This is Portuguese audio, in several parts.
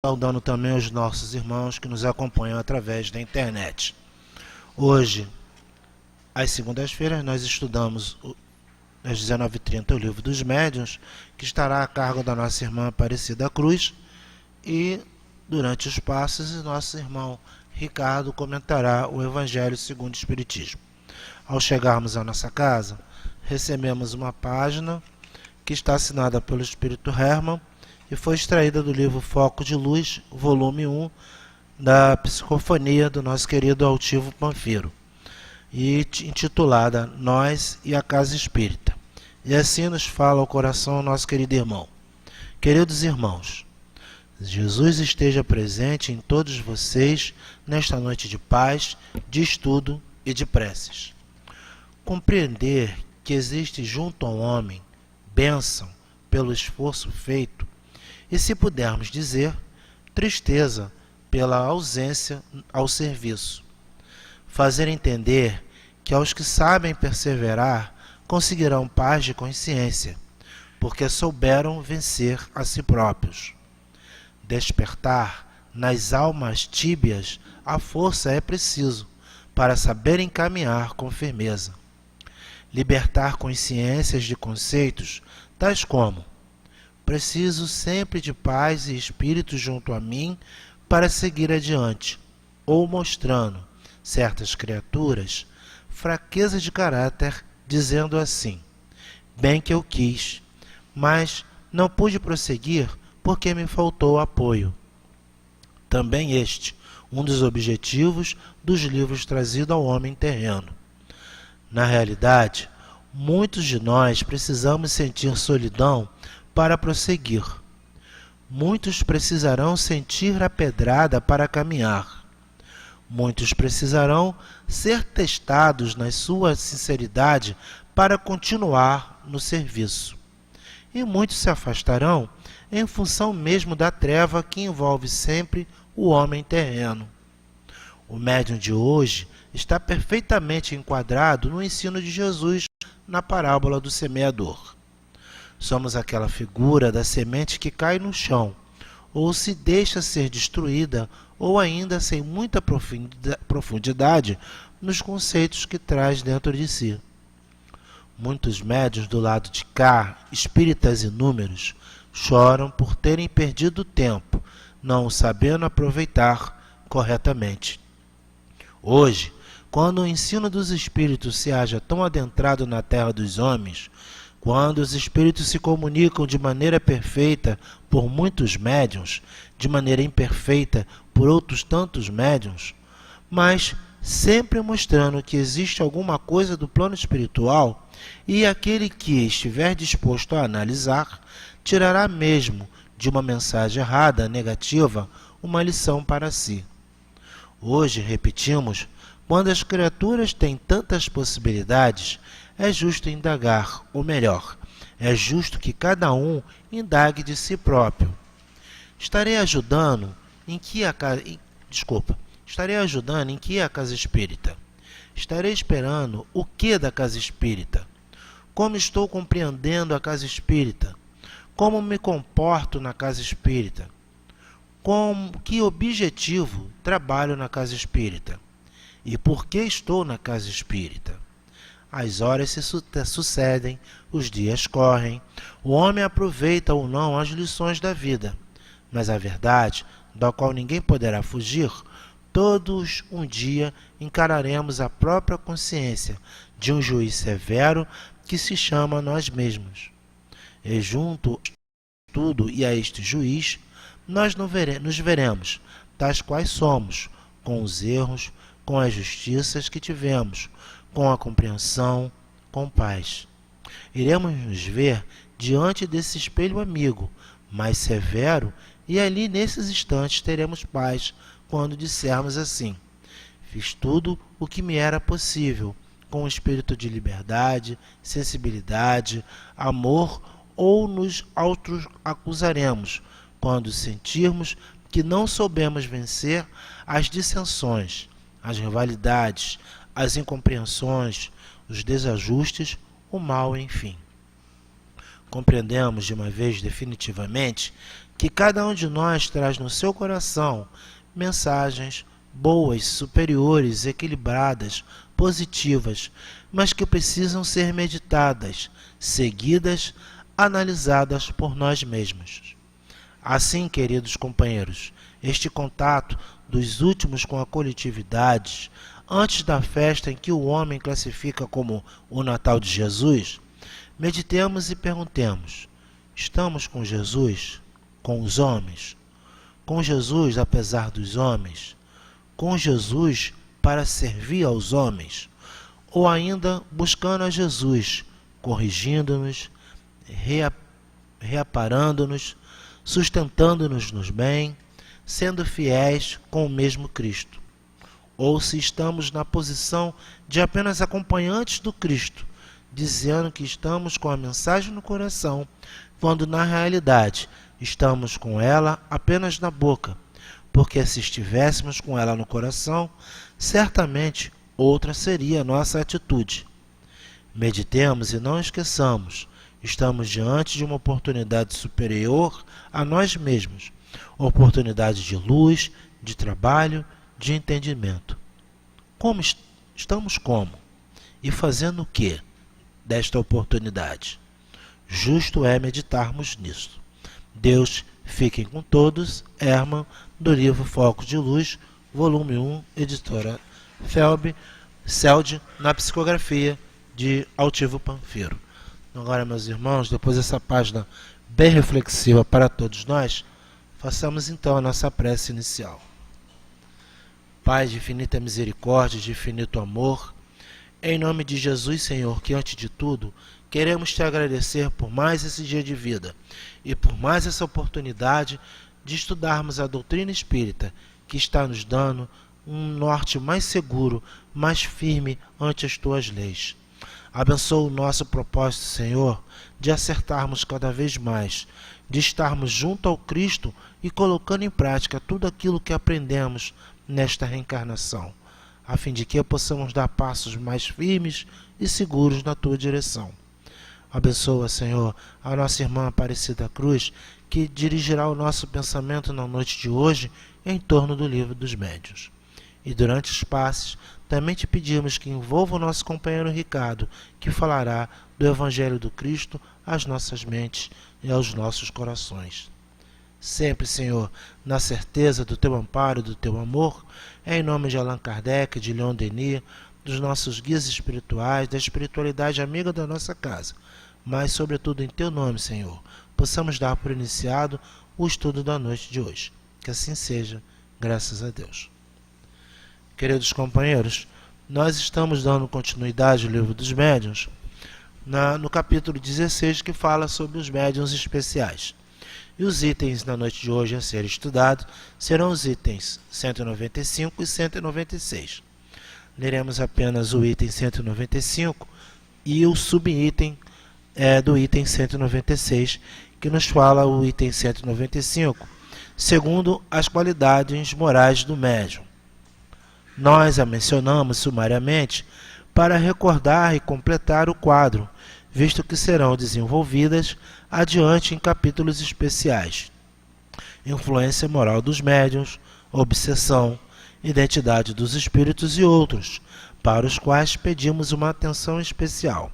Saudando também os nossos irmãos que nos acompanham através da internet. Hoje, às segundas-feiras, nós estudamos às 19h30 o Livro dos Médiuns, que estará a cargo da nossa irmã Aparecida Cruz, e durante os passos, nosso irmão Ricardo comentará o Evangelho segundo o Espiritismo. Ao chegarmos à nossa casa, recebemos uma página que está assinada pelo Espírito Hermann, e foi extraída do livro Foco de Luz, volume 1, da Psicofonia do nosso querido Altivo Panfiro, e intitulada Nós e a Casa Espírita. E assim nos fala ao coração o nosso querido irmão. Queridos irmãos, Jesus esteja presente em todos vocês nesta noite de paz, de estudo e de preces. Compreender que existe junto ao homem bênção pelo esforço feito, e, se pudermos dizer, tristeza pela ausência ao serviço. Fazer entender que aos que sabem perseverar conseguirão paz de consciência, porque souberam vencer a si próprios. Despertar nas almas tíbias a força é preciso para saberem caminhar com firmeza. Libertar consciências de conceitos tais como: preciso sempre de paz e espírito junto a mim para seguir adiante, ou mostrando certas criaturas fraqueza de caráter, dizendo assim: bem que eu quis, mas não pude prosseguir porque me faltou apoio. Também este, um dos objetivos dos livros trazidos ao homem terreno. Na realidade, muitos de nós precisamos sentir solidão para prosseguir. Muitos precisarão sentir a pedrada para caminhar. Muitos precisarão ser testados na sua sinceridade para continuar no serviço. E muitos se afastarão em função mesmo da treva que envolve sempre o homem terreno. O médium de hoje está perfeitamente enquadrado no ensino de Jesus na parábola do semeador. Somos aquela figura da semente que cai no chão, ou se deixa ser destruída, ou ainda sem muita profundidade nos conceitos que traz dentro de si. Muitos médiuns do lado de cá, espíritas inúmeros, choram por terem perdido o tempo, não o sabendo aproveitar corretamente. Hoje, quando o ensino dos espíritos se acha tão adentrado na terra dos homens, quando os espíritos se comunicam de maneira perfeita por muitos médiuns, de maneira imperfeita por outros tantos médiuns, mas sempre mostrando que existe alguma coisa do plano espiritual, e aquele que estiver disposto a analisar, tirará mesmo de uma mensagem errada, negativa, uma lição para si. Hoje, repetimos, quando as criaturas têm tantas possibilidades, é justo indagar, ou melhor, é justo que cada um indague de si próprio. Estarei ajudando em que a casa espírita? Estarei esperando o que da casa espírita? Como estou compreendendo a casa espírita? Como me comporto na casa espírita? Com que objetivo trabalho na casa espírita? E por que estou na casa espírita? As horas se sucedem, os dias correm, o homem aproveita ou não as lições da vida. Mas a verdade, da qual ninguém poderá fugir, todos um dia encararemos a própria consciência de um juiz severo que se chama nós mesmos. E junto ao estudo e a este juiz, nós nos veremos, tais quais somos, com os erros, com as justiças que tivemos, com a compreensão, com paz. Iremos nos ver diante desse espelho amigo, mais severo, e ali nesses instantes teremos paz, quando dissermos assim: fiz tudo o que me era possível, com o espírito de liberdade, sensibilidade, amor, ou nos auto-acusaremos, quando sentirmos que não soubemos vencer as dissensões, as rivalidades, as incompreensões, os desajustes, o mal, enfim. Compreendemos de uma vez definitivamente que cada um de nós traz no seu coração mensagens boas, superiores, equilibradas, positivas, mas que precisam ser meditadas, seguidas, analisadas por nós mesmos. Assim, queridos companheiros, este contato dos últimos com a coletividade, antes da festa em que o homem classifica como o Natal de Jesus, meditemos e perguntemos: estamos com Jesus, com os homens? Com Jesus apesar dos homens? Com Jesus para servir aos homens? Ou ainda buscando a Jesus, corrigindo-nos, reaparando-nos, sustentando-nos nos bem, sendo fiéis com o mesmo Cristo? Ou se estamos na posição de apenas acompanhantes do Cristo, dizendo que estamos com a mensagem no coração, quando na realidade estamos com ela apenas na boca, porque se estivéssemos com ela no coração, certamente outra seria a nossa atitude. Meditemos e não esqueçamos, estamos diante de uma oportunidade superior a nós mesmos, oportunidade de luz, de trabalho, de entendimento. Como estamos como? E fazendo o que desta oportunidade? Justo é meditarmos nisto. Deus, fiquem com todos. Herman, do livro Foco de Luz, volume 1, editora Celd, na psicografia de Altivo Panfiro. Agora, meus irmãos, depois dessa página bem reflexiva para todos nós, façamos então a nossa prece inicial. Pai de infinita misericórdia, de infinito amor, em nome de Jesus, Senhor, que antes de tudo queremos te agradecer por mais esse dia de vida e por mais essa oportunidade de estudarmos a doutrina espírita, que está nos dando um norte mais seguro, mais firme ante as tuas leis. Abençoa o nosso propósito, Senhor, de acertarmos cada vez mais, de estarmos junto ao Cristo e colocando em prática tudo aquilo que aprendemos nesta reencarnação, a fim de que possamos dar passos mais firmes e seguros na tua direção. Abençoa, Senhor, a nossa irmã Aparecida Cruz, que dirigirá o nosso pensamento na noite de hoje em torno do Livro dos Médiuns. E durante os passes, também te pedimos que envolva o nosso companheiro Ricardo, que falará do Evangelho do Cristo às nossas mentes e aos nossos corações. Sempre, Senhor, na certeza do teu amparo e do teu amor, em nome de Allan Kardec, de Leon Denis, dos nossos guias espirituais, da espiritualidade amiga da nossa casa, mas, sobretudo, em teu nome, Senhor, possamos dar por iniciado o estudo da noite de hoje. Que assim seja, graças a Deus. Queridos companheiros, nós estamos dando continuidade ao Livro dos Médiuns, no capítulo 16, que fala sobre os médiuns especiais. E os itens na noite de hoje a ser estudados serão os itens 195 e 196. Leremos apenas o item 195 e o subitem do item 196, que nos fala o item 195, segundo as qualidades morais do médium. Nós a mencionamos sumariamente para recordar e completar o quadro, visto que serão desenvolvidas adiante em capítulos especiais. Influência moral dos médiuns, obsessão, identidade dos espíritos e outros, para os quais pedimos uma atenção especial.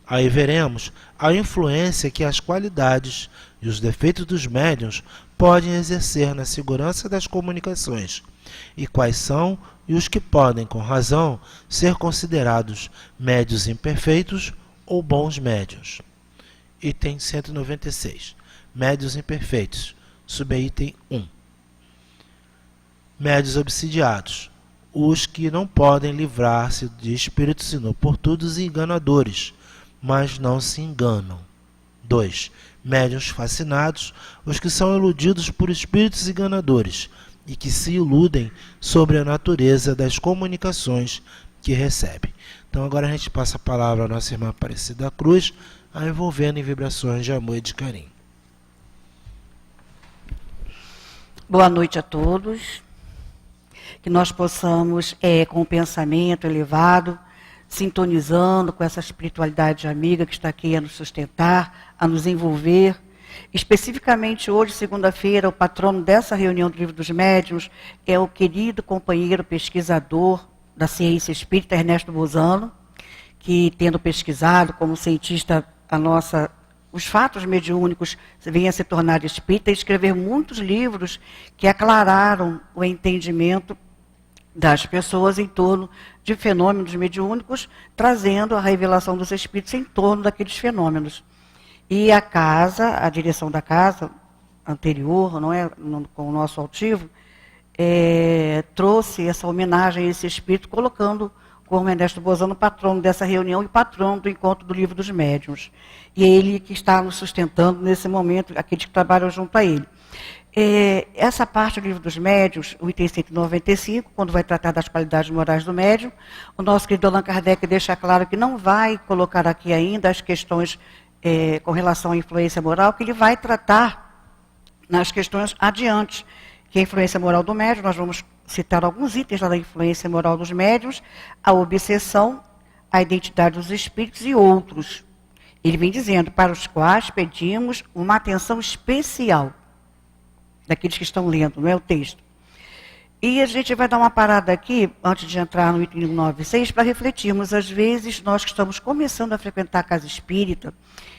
Aí veremos a influência que as qualidades e os defeitos dos médiuns podem exercer na segurança das comunicações, e quais são e os que podem, com razão, ser considerados médiuns imperfeitos ou bons médiuns. Item 196. Médiuns imperfeitos. Subitem 1. Médiuns obsidiados. Os que não podem livrar-se de espíritos inoportunos e enganadores, mas não se enganam. 2. Médiuns fascinados. Os que são iludidos por espíritos enganadores e que se iludem sobre a natureza das comunicações que recebem. Então agora a gente passa a palavra à nossa irmã Aparecida Cruz, a envolvendo em vibrações de amor e de carinho. Boa noite a todos. Que nós possamos, com o pensamento elevado, sintonizando com essa espiritualidade amiga que está aqui a nos sustentar, a nos envolver, Especificamente hoje, segunda-feira, o patrono dessa reunião do Livro dos Médiuns é o querido companheiro pesquisador da ciência espírita, Ernesto Bozano, que, tendo pesquisado como cientista os fatos mediúnicos, vem a se tornar espírita e escrever muitos livros que aclararam o entendimento das pessoas em torno de fenômenos mediúnicos, trazendo a revelação dos espíritos em torno daqueles fenômenos. E a direção da casa anterior, não é, com o nosso altivo, trouxe essa homenagem a esse espírito, colocando como Ernesto Bozano patrono dessa reunião e patrono do encontro do Livro dos Médiuns. E é ele que está nos sustentando nesse momento, aqueles que trabalham junto a ele. Essa parte do Livro dos Médiuns, o item 195, quando vai tratar das qualidades morais do médium, o nosso querido Allan Kardec deixa claro que não vai colocar aqui ainda as questões com relação à influência moral, que ele vai tratar nas questões adiante, que é a influência moral do médium. Nós vamos citar alguns itens lá da influência moral dos médiuns, a obsessão, a identidade dos espíritos e outros. Ele vem dizendo, para os quais pedimos uma atenção especial, daqueles que estão lendo, não é o texto. E a gente vai dar uma parada aqui, antes de entrar no item 196, para refletirmos. Às vezes, nós que estamos começando a frequentar a casa espírita,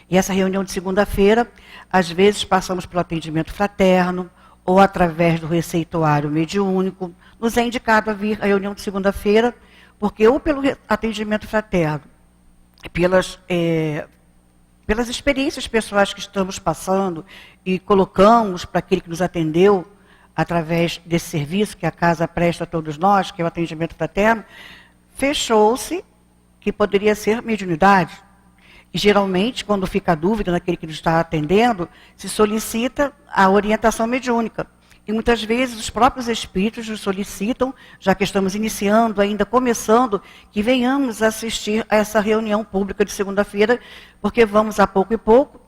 e essa reunião de segunda-feira, às vezes passamos pelo atendimento fraterno, ou através do receituário mediúnico, nos é indicado a vir à reunião de segunda-feira, porque ou pelo atendimento fraterno, pelas experiências pessoais que estamos passando e colocamos para aquele que nos atendeu, através desse serviço que a casa presta a todos nós, que é o atendimento fraterno, fechou-se que poderia ser mediunidade. E geralmente, quando fica dúvida naquele que nos está atendendo, se solicita a orientação mediúnica. E muitas vezes os próprios espíritos nos solicitam, já que estamos iniciando, ainda começando, que venhamos assistir a essa reunião pública de segunda-feira, porque vamos a pouco e pouco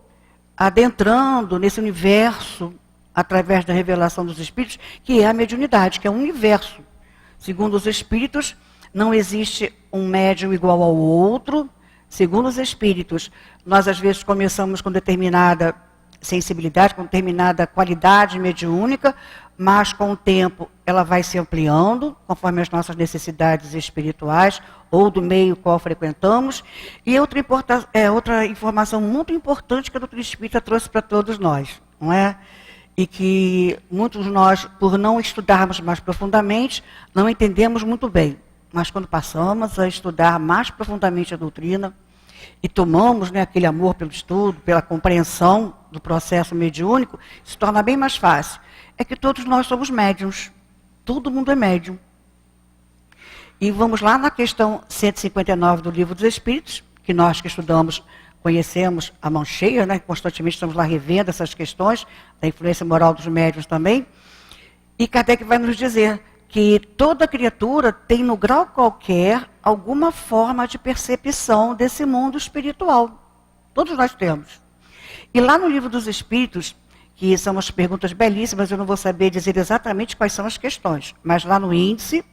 adentrando nesse universo, através da revelação dos espíritos, que é a mediunidade, que é um universo. Segundo os espíritos, não existe um médium igual ao outro. Segundo os espíritos, nós às vezes começamos com determinada sensibilidade, com determinada qualidade mediúnica, mas com o tempo ela vai se ampliando, conforme as nossas necessidades espirituais, ou do meio qual frequentamos. E outra informação muito importante que a doutrina espírita trouxe para todos nós, não é? E que muitos de nós, por não estudarmos mais profundamente, não entendemos muito bem. Mas quando passamos a estudar mais profundamente a doutrina e tomamos, né, aquele amor pelo estudo, pela compreensão do processo mediúnico, se torna bem mais fácil. É que todos nós somos médiuns. Todo mundo é médium. E vamos lá na questão 159 do Livro dos Espíritos, que nós que estudamos conhecemos a mão cheia, né, constantemente estamos lá revendo essas questões, da influência moral dos médiuns também. E Kardec vai nos dizer que toda criatura tem, no grau qualquer, alguma forma de percepção desse mundo espiritual. Todos nós temos. E lá no Livro dos Espíritos, que são umas perguntas belíssimas, eu não vou saber dizer exatamente quais são as questões, mas lá no índice,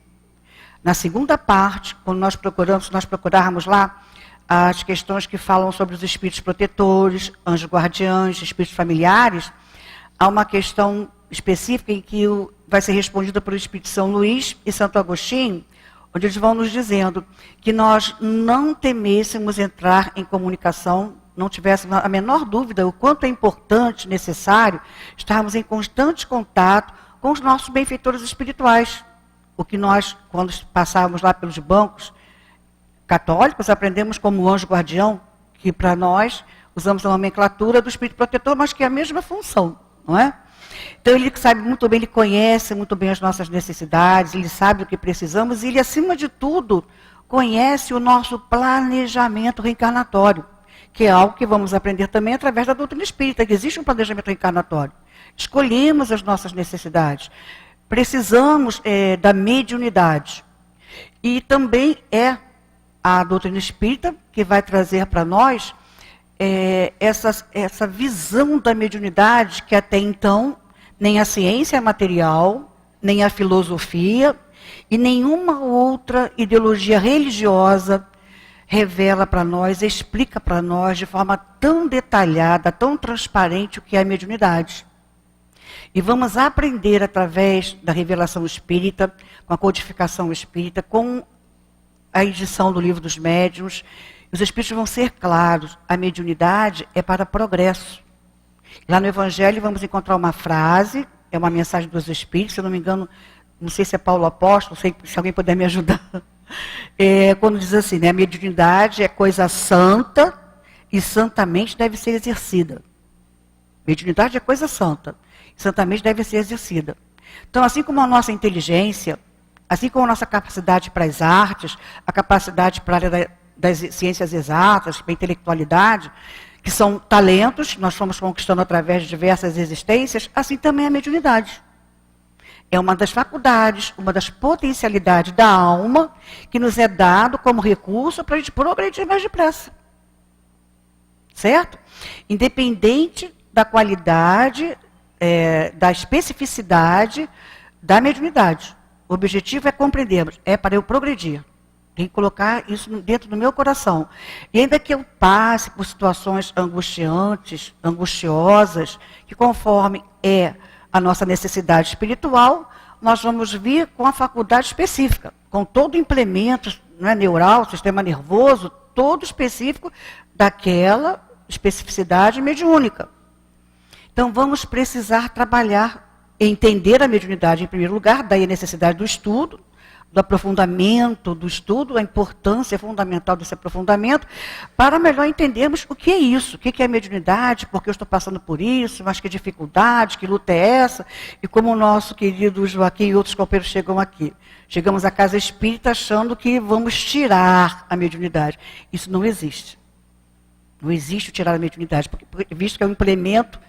na segunda parte, quando nós procurarmos lá as questões que falam sobre os espíritos protetores, anjos guardiães, espíritos familiares, há uma questão específica em que vai ser respondida pelo Espírito São Luís e Santo Agostinho, onde eles vão nos dizendo que nós não temêssemos entrar em comunicação, não tivéssemos a menor dúvida o quanto é importante, necessário, estarmos em constante contato com os nossos benfeitores espirituais. O que nós, quando passávamos lá pelos bancos católicos, aprendemos como anjo guardião, que para nós usamos a nomenclatura do espírito protetor, mas que é a mesma função, não é? Então ele sabe muito bem, ele conhece muito bem as nossas necessidades, ele sabe o que precisamos e ele, acima de tudo, conhece o nosso planejamento reencarnatório, que é algo que vamos aprender também através da doutrina espírita, que existe um planejamento reencarnatório. Escolhemos as nossas necessidades, precisamos da mediunidade. E também é a doutrina espírita que vai trazer para nós essa visão da mediunidade que até então nem a ciência material, nem a filosofia e nenhuma outra ideologia religiosa revela para nós, explica para nós de forma tão detalhada, tão transparente o que é a mediunidade. E vamos aprender através da revelação espírita, com a codificação espírita, com a edição do Livro dos Médiuns. Os espíritos vão ser claros, a mediunidade é para progresso. Lá no Evangelho vamos encontrar uma frase, é uma mensagem dos espíritos, se eu não me engano, não sei se é Paulo Apóstolo, se alguém puder me ajudar. Quando diz assim, né, a mediunidade é coisa santa e santamente deve ser exercida. Mediunidade é coisa santa, e santamente deve ser exercida. Então, assim como a nossa inteligência, assim como a nossa capacidade para as artes, a capacidade para a área das ciências exatas, para a intelectualidade, que são talentos que nós fomos conquistando através de diversas existências, assim também a mediunidade. É uma das faculdades, uma das potencialidades da alma que nos é dado como recurso para a gente progredir mais depressa. Certo? Independente da qualidade, da especificidade da mediunidade. O objetivo é compreendermos, é para eu progredir. Tem que colocar isso dentro do meu coração. E ainda que eu passe por situações angustiantes, angustiosas, que conforme a nossa necessidade espiritual, nós vamos vir com a faculdade específica, com todo o implemento, né, neural, sistema nervoso, todo específico daquela especificidade mediúnica. Então vamos precisar trabalhar, entender a mediunidade em primeiro lugar, daí a necessidade do estudo, do aprofundamento do estudo, a importância fundamental desse aprofundamento, para melhor entendermos o que é isso, o que é a mediunidade, por que eu estou passando por isso, mas que dificuldade, que luta é essa, e como o nosso querido Joaquim e outros companheiros chegam aqui. Chegamos à casa espírita achando que vamos tirar a mediunidade. Isso não existe. Não existe o tirar a mediunidade, porque, visto que é um implemento,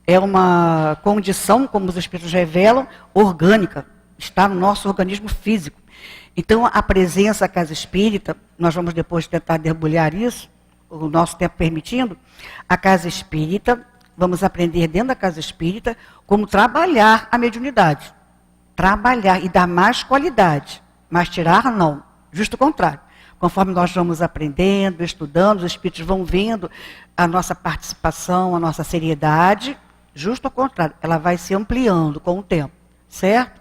é uma condição, como os espíritos revelam, orgânica, está no nosso organismo físico. Então, a presença da casa espírita, nós vamos depois tentar debulhar isso, o nosso tempo permitindo, a casa espírita, vamos aprender dentro da casa espírita como trabalhar a mediunidade. Trabalhar e dar mais qualidade, mas tirar não, justo o contrário. Conforme nós vamos aprendendo, estudando, os espíritos vão vendo a nossa participação, a nossa seriedade, justo ao contrário, ela vai se ampliando com o tempo, certo?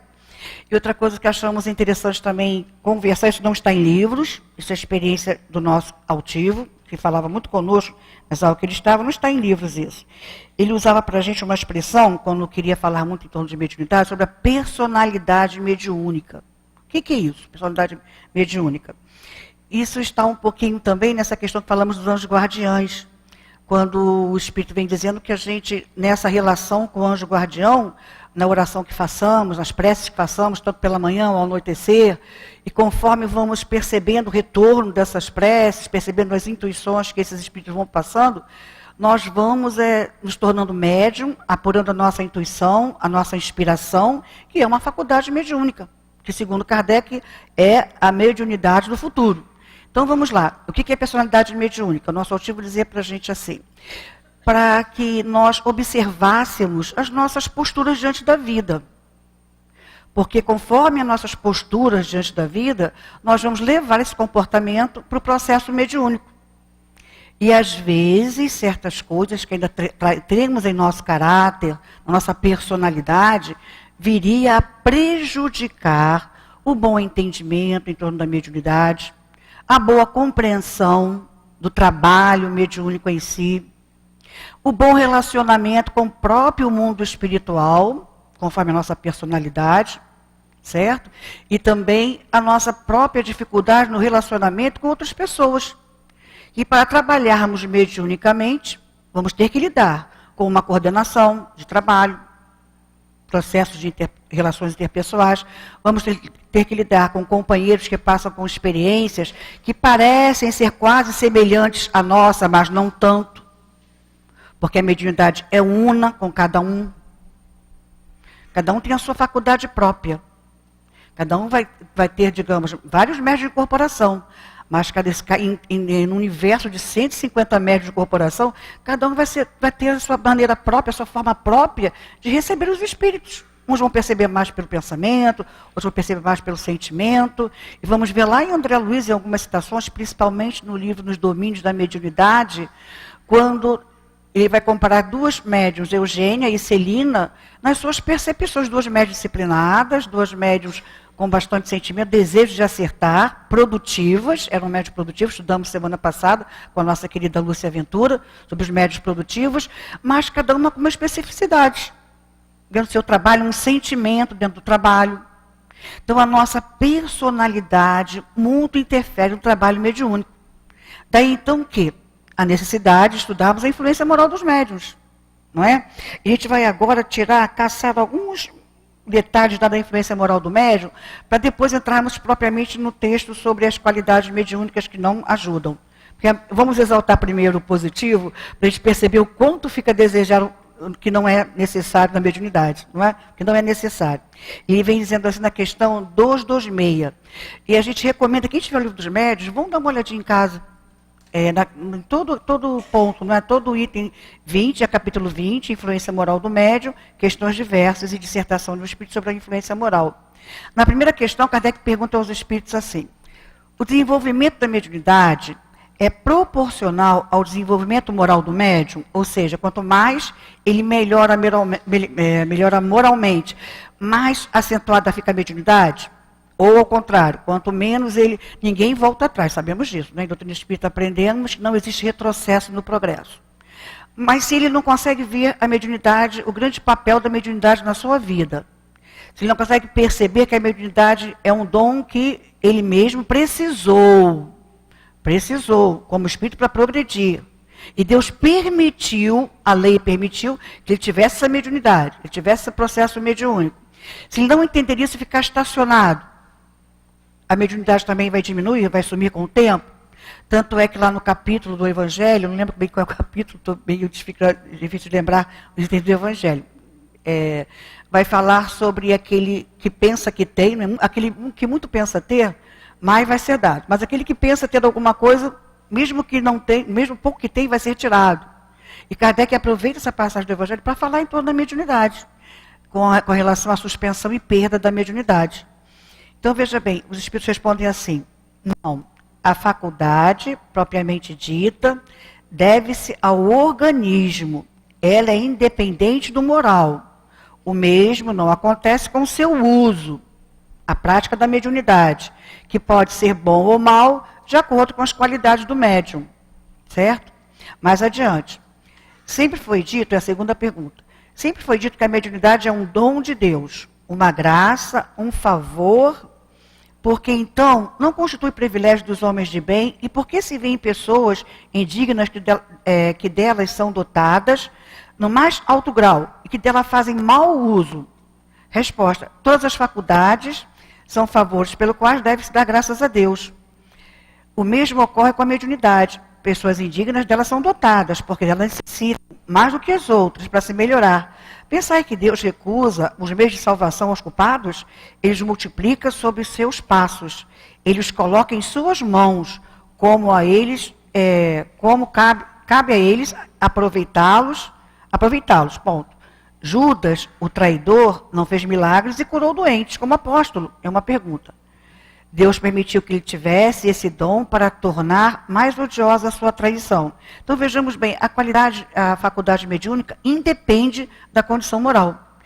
E outra coisa que achamos interessante também conversar, isso não está em livros, isso é a experiência do nosso altivo, que falava muito conosco, mas ao que ele estava, não está em livros isso. Ele usava para a gente uma expressão, quando queria falar muito em torno de mediunidade, sobre a personalidade mediúnica. O que é isso, personalidade mediúnica? Isso está um pouquinho também nessa questão que falamos dos anjos guardiães, quando o Espírito vem dizendo que a gente, nessa relação com o anjo guardião, na oração que façamos, nas preces que façamos, tanto pela manhã ou ao anoitecer, e conforme vamos percebendo o retorno dessas preces, percebendo as intuições que esses espíritos vão passando, nós vamos nos tornando médium, apurando a nossa intuição, a nossa inspiração, que é uma faculdade mediúnica, que segundo Kardec é a mediunidade do futuro. Então vamos lá, o que é personalidade mediúnica? O nosso altivo dizia para a gente assim, para que nós observássemos as nossas posturas diante da vida. Porque conforme as nossas posturas diante da vida, nós vamos levar esse comportamento para o processo mediúnico. E às vezes, certas coisas que ainda temos em nosso caráter, na nossa personalidade, viria a prejudicar o bom entendimento em torno da mediunidade, a boa compreensão do trabalho mediúnico em si, o bom relacionamento com o próprio mundo espiritual, conforme a nossa personalidade, certo? E também a nossa própria dificuldade no relacionamento com outras pessoas. E para trabalharmos mediunicamente, vamos ter que lidar com uma coordenação de trabalho, processos de relações interpessoais, vamos ter que lidar com companheiros que passam com experiências que parecem ser quase semelhantes à nossa, mas não tanto. Porque a mediunidade é una com cada um. Cada um tem a sua faculdade própria. Cada um vai ter, digamos, vários médios de incorporação. Mas no universo de 150 médios de incorporação, cada um vai ter a sua maneira própria, a sua forma própria de receber os espíritos. Uns vão perceber mais pelo pensamento, outros vão perceber mais pelo sentimento. E vamos ver lá em André Luiz, em algumas citações, principalmente no livro Nos Domínios da Mediunidade, quando ele vai comparar duas médiuns, Eugênia e Celina, nas suas percepções, duas médiuns disciplinadas, duas médiuns com bastante sentimento, desejo de acertar, produtivas, eram médios produtivos, estudamos semana passada com a nossa querida Lúcia Ventura, sobre os médios produtivos, mas cada uma com uma especificidade. Dentro do seu trabalho, um sentimento dentro do trabalho. Então, a nossa personalidade muito interfere no trabalho mediúnico. Daí, então, que a necessidade de estudarmos a influência moral dos médiuns, não é? E a gente vai agora caçar alguns detalhes da influência moral do médium, para depois entrarmos propriamente no texto sobre as qualidades mediúnicas que não ajudam. Porque vamos exaltar primeiro o positivo, para a gente perceber o quanto fica a desejar que não é necessário na mediunidade, não é? Que não é necessário. E ele vem dizendo assim na questão 226. E a gente recomenda, quem tiver o livro dos médiuns, vão dar uma olhadinha em casa. Em todo ponto, não é? Todo o item 20, capítulo 20, influência moral do médium, questões diversas e dissertação do espírito sobre a influência moral. Na primeira questão, Kardec pergunta aos espíritos assim: o desenvolvimento da mediunidade é proporcional ao desenvolvimento moral do médium? Ou seja, quanto mais ele melhora moralmente, mais acentuada fica a mediunidade? Ou ao contrário, quanto menos ninguém volta atrás, sabemos disso, né? Em doutrina espírita aprendemos que não existe retrocesso no progresso. Mas se ele não consegue ver a mediunidade, o grande papel da mediunidade na sua vida, se ele não consegue perceber que a mediunidade é um dom que ele mesmo precisou como espírito para progredir. E Deus permitiu, a lei permitiu, que ele tivesse essa mediunidade, ele tivesse esse processo mediúnico. Se ele não entender isso e ficar estacionado, a mediunidade também vai diminuir, vai sumir com o tempo. Tanto é que lá no capítulo do Evangelho, não lembro bem qual é o capítulo, estou meio difícil de lembrar os itens do Evangelho. Vai falar sobre aquele que pensa que tem, aquele que muito pensa ter, mais vai ser dado. Mas aquele que pensa ter alguma coisa, mesmo que não tem, mesmo pouco que tem, vai ser tirado. E Kardec aproveita essa passagem do Evangelho para falar em torno da mediunidade, com relação à suspensão e perda da mediunidade. Então, veja bem, os espíritos respondem assim: não, a faculdade, propriamente dita, deve-se ao organismo. Ela é independente do moral. O mesmo não acontece com o seu uso, a prática da mediunidade, que pode ser bom ou mal, de acordo com as qualidades do médium. Certo? Mais adiante. Sempre foi dito, é a segunda pergunta, sempre foi dito que a mediunidade é um dom de Deus, uma graça, um favor, porque então não constitui privilégio dos homens de bem, e porque se vêem pessoas indignas que delas são dotadas no mais alto grau, e que dela fazem mau uso? Resposta: todas as faculdades são favores pelos quais deve-se dar graças a Deus. O mesmo ocorre com a mediunidade. Pessoas indignas delas são dotadas, porque elas necessitam mais do que as outras para se melhorar. Pensai que Deus recusa os meios de salvação aos culpados? Ele os multiplica sob os seus passos. Ele os coloca em suas mãos, como cabe a eles aproveitá-los, ponto. Judas, o traidor, não fez milagres e curou doentes, como apóstolo? É uma pergunta. Deus permitiu que ele tivesse esse dom para tornar mais odiosa a sua traição. Então, vejamos bem, a faculdade mediúnica independe da condição moral.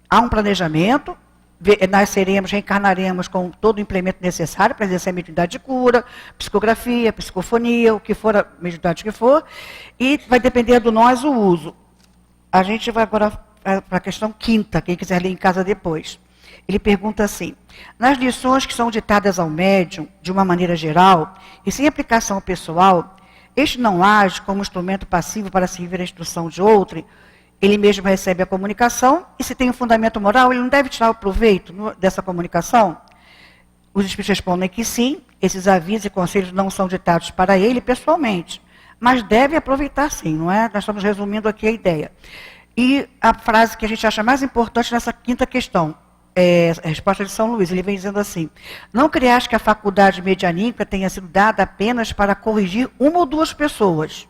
Há um planejamento, reencarnaremos com todo o implemento necessário para exercer a mediunidade de cura, psicografia, psicofonia, o que for a mediunidade que for, e vai depender do nós o uso. A gente vai agora para a questão quinta, quem quiser ler em casa depois. Ele pergunta assim: nas lições que são ditadas ao médium, de uma maneira geral, e sem aplicação pessoal, este não age como instrumento passivo para servir a instrução de outro, ele mesmo recebe a comunicação, e se tem um fundamento moral, ele não deve tirar o proveito dessa comunicação? Os espíritos respondem que sim, esses avisos e conselhos não são ditados para ele pessoalmente, mas deve aproveitar sim, não é? Nós estamos resumindo aqui a ideia. E a frase que a gente acha mais importante nessa quinta questão, a resposta de São Luís, ele vem dizendo assim: não creas que a faculdade medianímica tenha sido dada apenas para corrigir uma ou duas pessoas.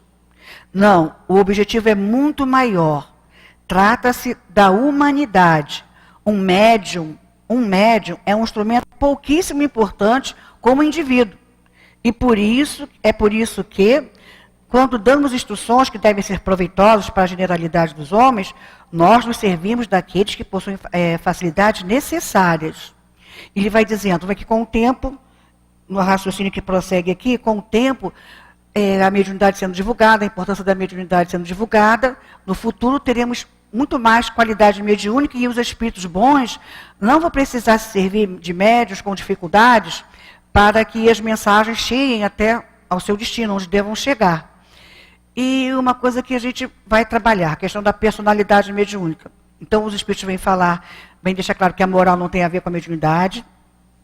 Não, o objetivo é muito maior. Trata-se da humanidade, Um médium é um instrumento pouquíssimo importante como indivíduo. E é por isso que, quando damos instruções que devem ser proveitosas para a generalidade dos homens, nós nos servimos daqueles que possuem facilidades necessárias. Ele vai dizendo que com o tempo, no raciocínio que prossegue aqui, com o tempo, a mediunidade sendo divulgada, a importância da mediunidade sendo divulgada, no futuro teremos muito mais qualidade mediúnica e os espíritos bons não vão precisar se servir de médiuns com dificuldades para que as mensagens cheguem até ao seu destino, onde devam chegar. E uma coisa que a gente vai trabalhar, a questão da personalidade mediúnica. Então, os espíritos vêm deixar claro que a moral não tem a ver com a mediunidade,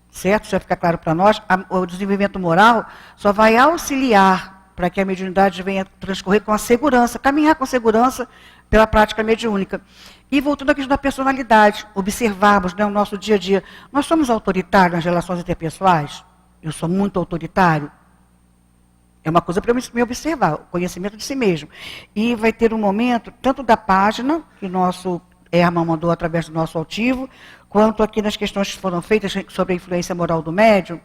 certo? Isso vai ficar claro para nós. O desenvolvimento moral só vai auxiliar para que a mediunidade venha transcorrer com a segurança, caminhar com segurança pela prática mediúnica. E voltando à questão da personalidade, observarmos o nosso dia a dia. Nós somos autoritários nas relações interpessoais? Eu sou muito autoritário? É uma coisa para eu me observar, o conhecimento de si mesmo. E vai ter um momento, tanto da página, que o nosso Herman mandou através do nosso altivo, quanto aqui nas questões que foram feitas sobre a influência moral do médium,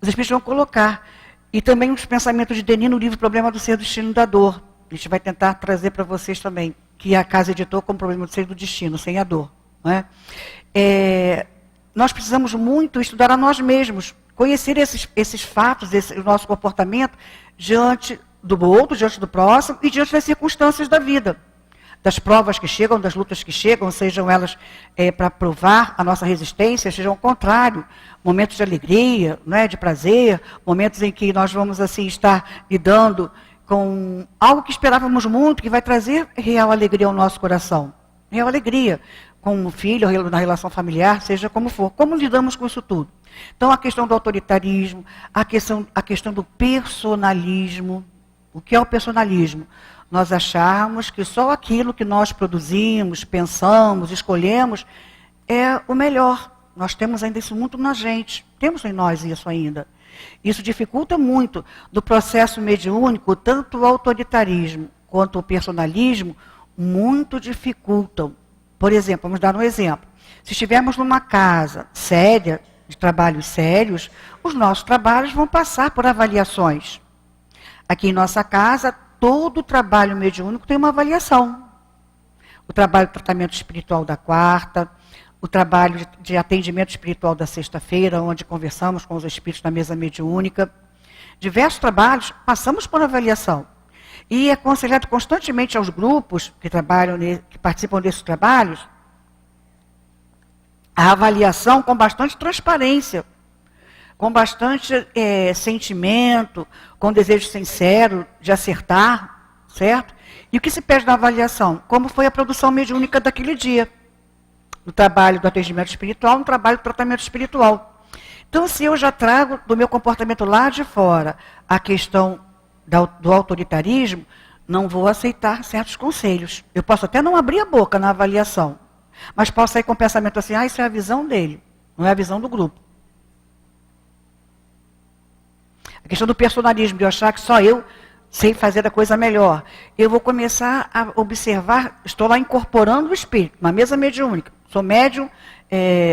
os espíritos vão colocar. E também os pensamentos de Denis no livro Problema do Ser, do Destino e da Dor. A gente vai tentar trazer para vocês também, que a casa editou como Problema do Ser e do Destino, sem a dor. Não é? Nós precisamos muito estudar a nós mesmos, conhecer esses fatos, o nosso comportamento diante do outro, diante do próximo e diante das circunstâncias da vida. Das provas que chegam, das lutas que chegam, sejam elas para provar a nossa resistência, sejam ao contrário, momentos de alegria, de prazer, momentos em que nós vamos assim estar lidando com algo que esperávamos muito, que vai trazer real alegria ao nosso coração. Real alegria, com o filho, na relação familiar, seja como for. Como lidamos com isso tudo? Então, a questão do autoritarismo, a questão do personalismo. O que é o personalismo? Nós acharmos que só aquilo que nós produzimos, pensamos, escolhemos, é o melhor. Nós temos ainda isso muito na gente. Temos em nós isso ainda. Isso dificulta muito do processo mediúnico, tanto o autoritarismo quanto o personalismo, muito dificultam. Por exemplo, vamos dar um exemplo. Se estivermos numa casa séria, de trabalhos sérios, os nossos trabalhos vão passar por avaliações. Aqui em nossa casa, todo o trabalho mediúnico tem uma avaliação. O trabalho de tratamento espiritual da quarta, o trabalho de atendimento espiritual da sexta-feira, onde conversamos com os espíritos na mesa mediúnica. Diversos trabalhos passamos por avaliação. E é aconselhado constantemente aos grupos que participam desses trabalhos, a avaliação com bastante transparência, com bastante sentimento, com desejo sincero de acertar, certo? E o que se pede na avaliação? Como foi a produção mediúnica daquele dia? No trabalho do atendimento espiritual, no trabalho do tratamento espiritual. Então, se eu já trago do meu comportamento lá de fora a questão do autoritarismo, não vou aceitar certos conselhos. Eu posso até não abrir a boca na avaliação, mas posso sair com o pensamento assim, isso é a visão dele, não é a visão do grupo. A questão do personalismo, de eu achar que só eu sei fazer a coisa melhor. Eu vou começar a observar, estou lá incorporando o espírito, na mesa mediúnica. Sou médium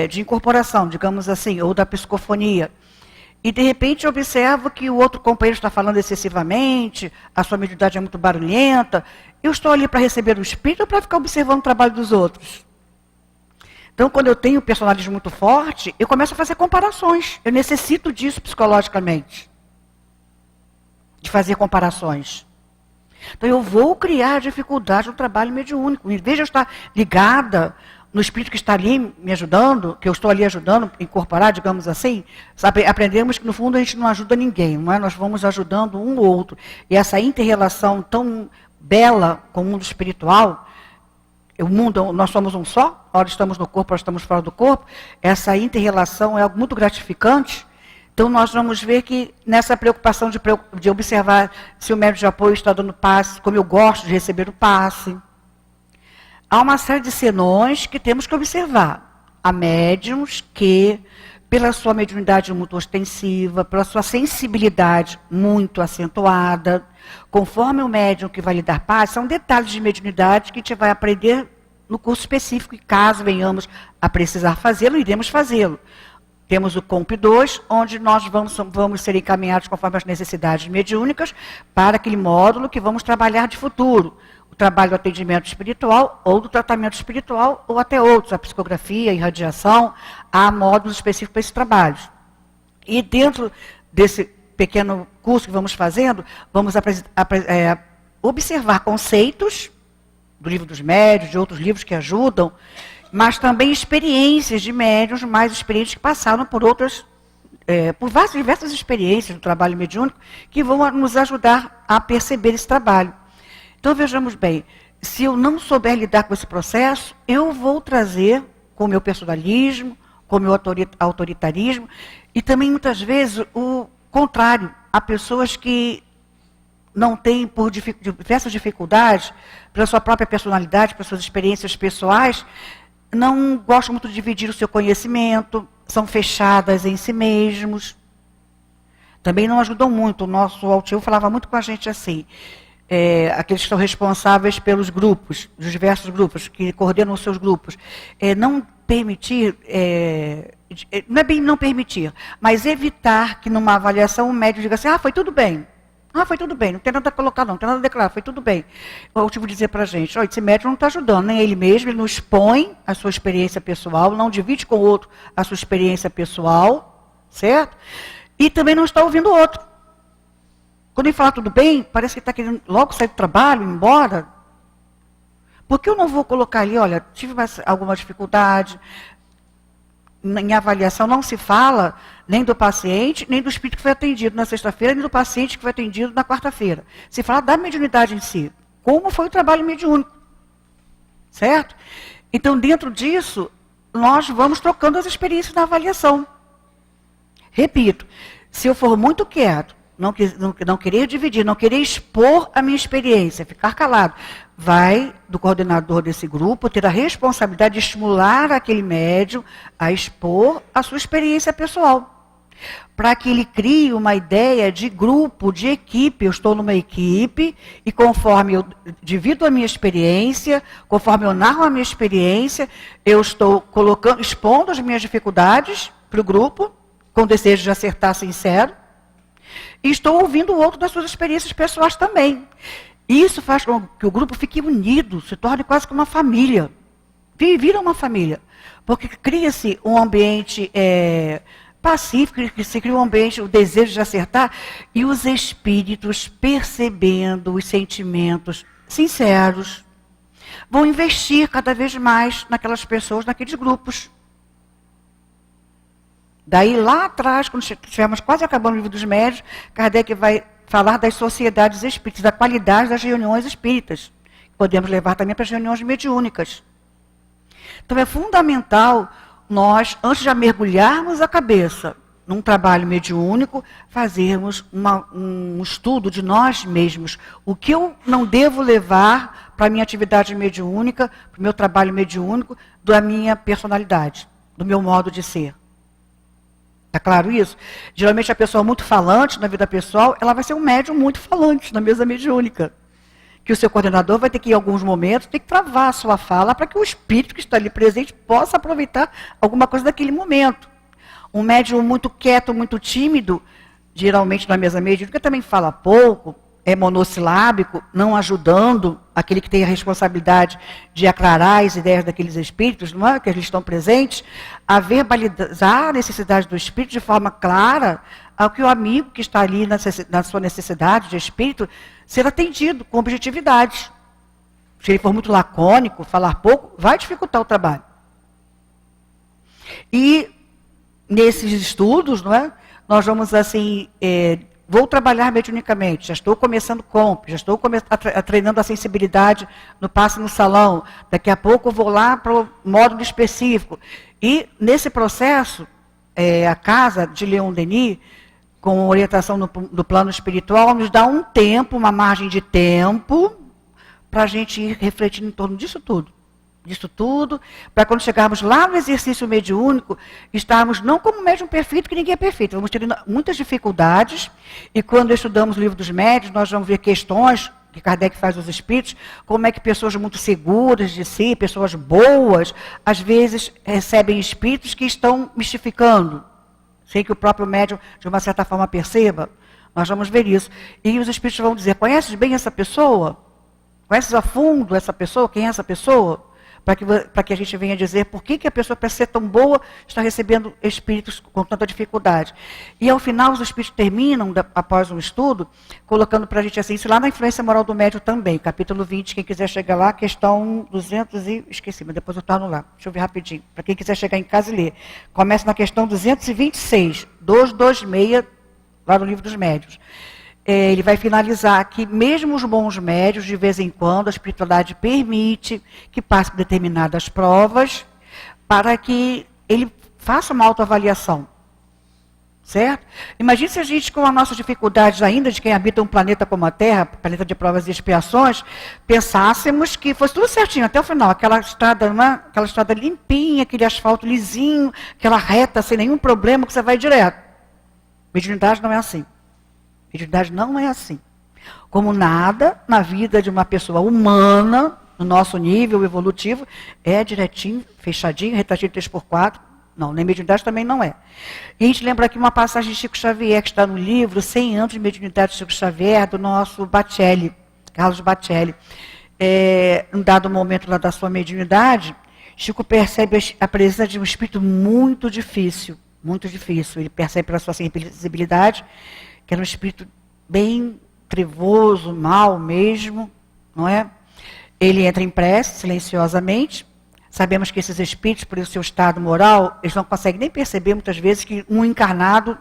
de incorporação, digamos assim, ou da psicofonia. E, de repente, eu observo que o outro companheiro está falando excessivamente, a sua mediunidade é muito barulhenta. Eu estou ali para receber o espírito ou para ficar observando o trabalho dos outros? Então, quando eu tenho um personalismo muito forte, eu começo a fazer comparações. Eu necessito disso psicologicamente. De fazer comparações. Então, eu vou criar dificuldade no trabalho mediúnico. Em vez de eu estar ligada no espírito que está ali me ajudando, que eu estou ali ajudando a incorporar, digamos assim, aprendemos que, no fundo, a gente não ajuda ninguém, não é? Nós vamos ajudando um ou outro. E essa inter-relação tão bela com o mundo espiritual, o mundo, nós somos um só, ora estamos no corpo, ora estamos fora do corpo, essa inter-relação é algo muito gratificante. Então, nós vamos ver que nessa preocupação de observar se o médium de apoio está dando passe, como eu gosto de receber o passe. Há uma série de senões que temos que observar. Há médiums que, pela sua mediunidade muito ostensiva, pela sua sensibilidade muito acentuada, conforme o médium que vai lhe dar passe, são detalhes de mediunidade que a gente vai aprender no curso específico, e caso venhamos a precisar fazê-lo, iremos fazê-lo. Temos o COMP 2, onde nós vamos ser encaminhados conforme as necessidades mediúnicas para aquele módulo que vamos trabalhar de futuro. O trabalho do atendimento espiritual, ou do tratamento espiritual, ou até outros, a psicografia, a irradiação, há módulos específicos para esses trabalhos. E dentro desse pequeno curso que vamos fazendo, vamos observar conceitos do Livro dos Médiuns, de outros livros que ajudam, mas também experiências de médiuns mais experientes que passaram por outras, por diversas experiências do trabalho mediúnico, que vão nos ajudar a perceber esse trabalho. Então, vejamos bem, se eu não souber lidar com esse processo, eu vou trazer com o meu personalismo, com o meu autoritarismo, e também, muitas vezes, o contrário. Há pessoas que não têm, por diversas dificuldades, pela sua própria personalidade, pelas suas experiências pessoais, não gostam muito de dividir o seu conhecimento, são fechadas em si mesmos. Também não ajudam muito. O nosso altivo falava muito com a gente assim, aqueles que são responsáveis pelos grupos, dos diversos grupos, que coordenam os seus grupos, não permitir, não é bem não permitir, mas evitar que numa avaliação o médium diga assim, foi tudo bem. Foi tudo bem, não tem nada a colocar não tem nada a declarar, foi tudo bem. O altivo dizer para a gente, esse médium não está ajudando, nem ele mesmo, ele não expõe a sua experiência pessoal, não divide com o outro a sua experiência pessoal, certo? E também não está ouvindo o outro. Quando ele fala tudo bem, parece que está querendo logo sair do trabalho, ir embora. Por que eu não vou colocar ali, olha, tive alguma dificuldade, em avaliação não se fala nem do paciente, nem do espírito que foi atendido na sexta-feira, nem do paciente que foi atendido na quarta-feira. Se fala da mediunidade em si, como foi o trabalho mediúnico, certo? Então, dentro disso, nós vamos trocando as experiências na avaliação. Repito, se eu for muito quieto, não querer dividir, não querer expor a minha experiência, ficar calado, vai do coordenador desse grupo ter a responsabilidade de estimular aquele médium a expor a sua experiência pessoal. Para que ele crie uma ideia de grupo, de equipe. Eu estou numa equipe e conforme eu divido a minha experiência, conforme eu narro a minha experiência, eu estou expondo as minhas dificuldades para o grupo, com desejo de acertar sincero, e estou ouvindo o outro das suas experiências pessoais também. Isso faz com que o grupo fique unido, se torne quase que uma família. Vira uma família. Porque cria-se um ambiente pacífico, se cria um ambiente, o desejo de acertar, e os espíritos, percebendo os sentimentos sinceros, vão investir cada vez mais naquelas pessoas, naqueles grupos. Daí, lá atrás, quando estivermos quase acabando o Livro dos Médiuns, Kardec vai falar das sociedades espíritas, da qualidade das reuniões espíritas. Podemos levar também para as reuniões mediúnicas. Então, é fundamental nós, antes de mergulharmos a cabeça num trabalho mediúnico, fazermos um estudo de nós mesmos. O que eu não devo levar para a minha atividade mediúnica, para o meu trabalho mediúnico, da minha personalidade, do meu modo de ser. Está claro isso? Geralmente a pessoa muito falante na vida pessoal, ela vai ser um médium muito falante na mesa mediúnica. Que o seu coordenador vai ter que, em alguns momentos, ter que travar a sua fala para que o espírito que está ali presente possa aproveitar alguma coisa daquele momento. Um médium muito quieto, muito tímido, geralmente na mesa mediúnica também fala pouco, é monossilábico, não ajudando aquele que tem a responsabilidade de aclarar as ideias daqueles espíritos, não é? Que eles estão presentes, a verbalizar a necessidade do espírito de forma clara, ao que o amigo que está ali na sua necessidade de espírito ser atendido com objetividade. Se ele for muito lacônico, falar pouco, vai dificultar o trabalho. E nesses estudos, não é? Nós vamos assim, vou trabalhar mediunicamente, já estou começando COMP, já estou treinando a sensibilidade no passe no salão, daqui a pouco eu vou lá para o módulo específico. E nesse processo, a casa de Leon Denis, com orientação do plano espiritual, nos dá um tempo, uma margem de tempo, para a gente ir refletindo em torno disso tudo, para quando chegarmos lá no exercício mediúnico, estarmos não como médium perfeito, que ninguém é perfeito, vamos ter muitas dificuldades, e quando estudamos o Livro dos Médiuns, nós vamos ver questões que Kardec faz os espíritos, como é que pessoas muito seguras de si, pessoas boas, às vezes recebem espíritos que estão mistificando, sem que o próprio médium, de uma certa forma, perceba. Nós vamos ver isso. E os espíritos vão dizer, conheces bem essa pessoa? Conheces a fundo essa pessoa? Quem é essa pessoa? Para que a gente venha dizer por que a pessoa, para ser tão boa, está recebendo espíritos com tanta dificuldade. E ao final os espíritos terminam, após um estudo, colocando para a gente assim, isso lá na influência moral do médium também, capítulo 20, quem quiser chegar lá, questão 200 e... esqueci, mas depois eu torno lá. Deixa eu ver rapidinho, para quem quiser chegar em casa e ler. Começa na questão 226, 226, lá no livro dos médiuns. Ele vai finalizar que mesmo os bons médios, de vez em quando, a espiritualidade permite que passe por determinadas provas para que ele faça uma autoavaliação. Certo? Imagine se a gente, com as nossas dificuldades ainda, de quem habita um planeta como a Terra, planeta de provas e expiações, pensássemos que fosse tudo certinho até o final, aquela estrada limpinha, aquele asfalto lisinho, aquela reta, sem nenhum problema, que você vai direto. Mediunidade não é assim. Mediunidade não é assim. Como nada na vida de uma pessoa humana, no nosso nível evolutivo, é direitinho, fechadinho, retadinho 3x4. Não, nem mediunidade também não é. E a gente lembra aqui uma passagem de Chico Xavier, que está no livro 100 anos de mediunidade de Chico Xavier, do nosso Bacelli, Carlos Bacelli. Em dado momento lá da sua mediunidade, Chico percebe a presença de um espírito muito difícil. Muito difícil. Ele percebe pela sua sensibilidade que era um espírito bem trevoso, mau mesmo, não é? Ele entra em prece, silenciosamente. Sabemos que esses espíritos, por seu estado moral, eles não conseguem nem perceber, muitas vezes, que um encarnado,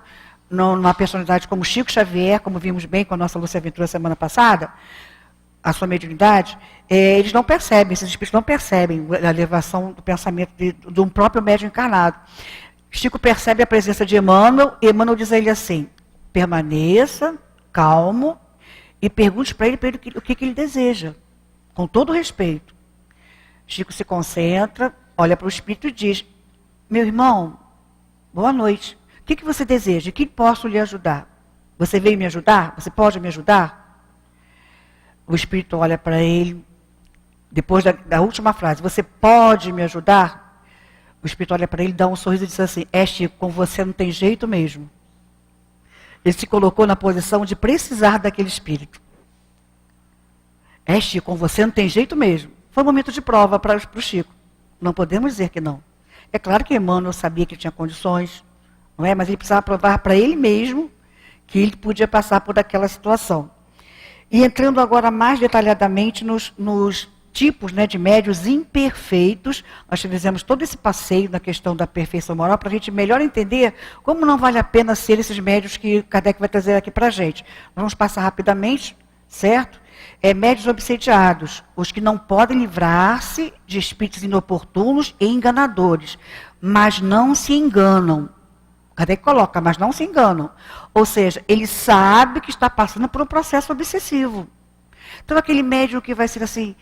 numa personalidade como Chico Xavier, como vimos bem com a nossa Lúcia Ventura semana passada, a sua mediunidade, eles não percebem, esses espíritos não percebem a elevação do pensamento de um próprio médium encarnado. Chico percebe a presença de Emmanuel, e Emmanuel diz a ele assim, permaneça calmo e pergunte para ele o que ele deseja, com todo respeito. Chico se concentra, olha para o espírito e diz, meu irmão, boa noite, o que você deseja? O que posso lhe ajudar? Você veio me ajudar? Você pode me ajudar? O espírito olha para ele, depois da última frase, você pode me ajudar? O espírito olha para ele, dá um sorriso e diz assim, Chico, com você não tem jeito mesmo. Ele se colocou na posição de precisar daquele espírito. Chico, com você não tem jeito mesmo. Foi um momento de prova para o Chico. Não podemos dizer que não. É claro que Emmanuel sabia que tinha condições, não é? Mas ele precisava provar para ele mesmo que ele podia passar por aquela situação. E entrando agora mais detalhadamente nos tipos, né, de médios imperfeitos, nós fizemos todo esse passeio na questão da perfeição moral para a gente melhor entender como não vale a pena ser esses médios que Kardec vai trazer aqui para a gente. Vamos passar rapidamente, certo? Médios obsediados, os que não podem livrar-se de espíritos inoportunos e enganadores, mas não se enganam. Kardec coloca, mas não se enganam. Ou seja, ele sabe que está passando por um processo obsessivo. Então, aquele médium que vai ser assim,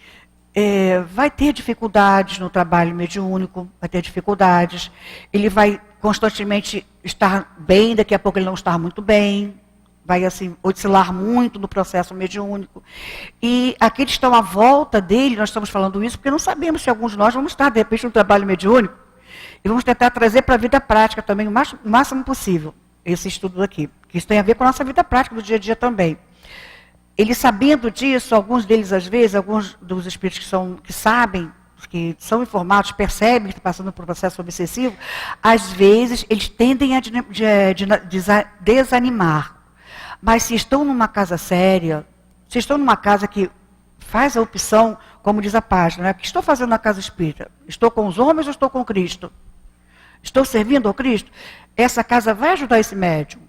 vai ter dificuldades no trabalho mediúnico, vai ter dificuldades, ele vai constantemente estar bem, daqui a pouco ele não está muito bem, vai assim, oscilar muito no processo mediúnico. E aqueles que estão à volta dele, nós estamos falando isso porque não sabemos se alguns de nós vamos estar, de repente, no trabalho mediúnico, e vamos tentar trazer para a vida prática também o máximo possível, esse estudo aqui, que isso tem a ver com a nossa vida prática do dia a dia também. Ele sabendo disso, alguns deles às vezes, alguns dos espíritos que sabem, que são informados, percebem que estão passando por um processo obsessivo, às vezes eles tendem a desanimar. Mas se estão numa casa séria, se estão numa casa que faz a opção, como diz a página, né? O que estou fazendo na casa espírita? Estou com os homens ou estou com Cristo? Estou servindo ao Cristo? Essa casa vai ajudar esse médium.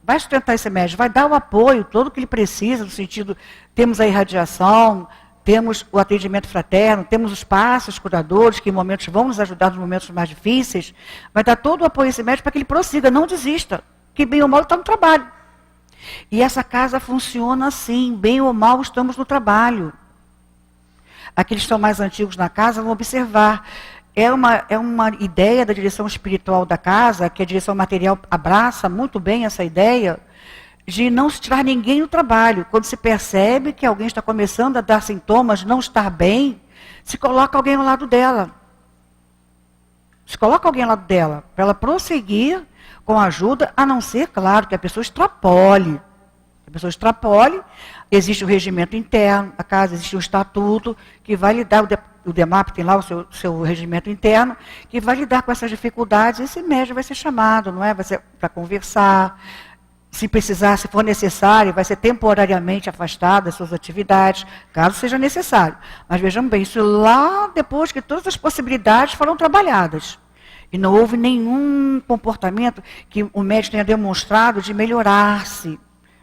Vai sustentar esse médium, vai dar o apoio, todo o que ele precisa, no sentido, temos a irradiação, temos o atendimento fraterno, temos os passos curadores, que em momentos vão nos ajudar nos momentos mais difíceis, vai dar todo o apoio a esse médium para que ele prossiga, não desista, que bem ou mal está no trabalho. E essa casa funciona assim, bem ou mal estamos no trabalho. Aqueles que são mais antigos na casa vão observar. É uma ideia da direção espiritual da casa, que a direção material abraça muito bem essa ideia, de não se tirar ninguém do trabalho. Quando se percebe que alguém está começando a dar sintomas de não estar bem, se coloca alguém ao lado dela. Se coloca alguém ao lado dela, para ela prosseguir com ajuda, a não ser, claro, que a pessoa extrapole. A pessoa extrapole, existe o regimento interno da casa, existe o estatuto, que vai lidar, o DEMAP tem lá o seu regimento interno, que vai lidar com essas dificuldades. Esse médico vai ser chamado, não é? Vai ser para conversar. Se precisar, se for necessário, vai ser temporariamente afastado das suas atividades, caso seja necessário. Mas vejamos bem, isso lá depois que todas as possibilidades foram trabalhadas. E não houve nenhum comportamento que o médico tenha demonstrado de melhorar-se,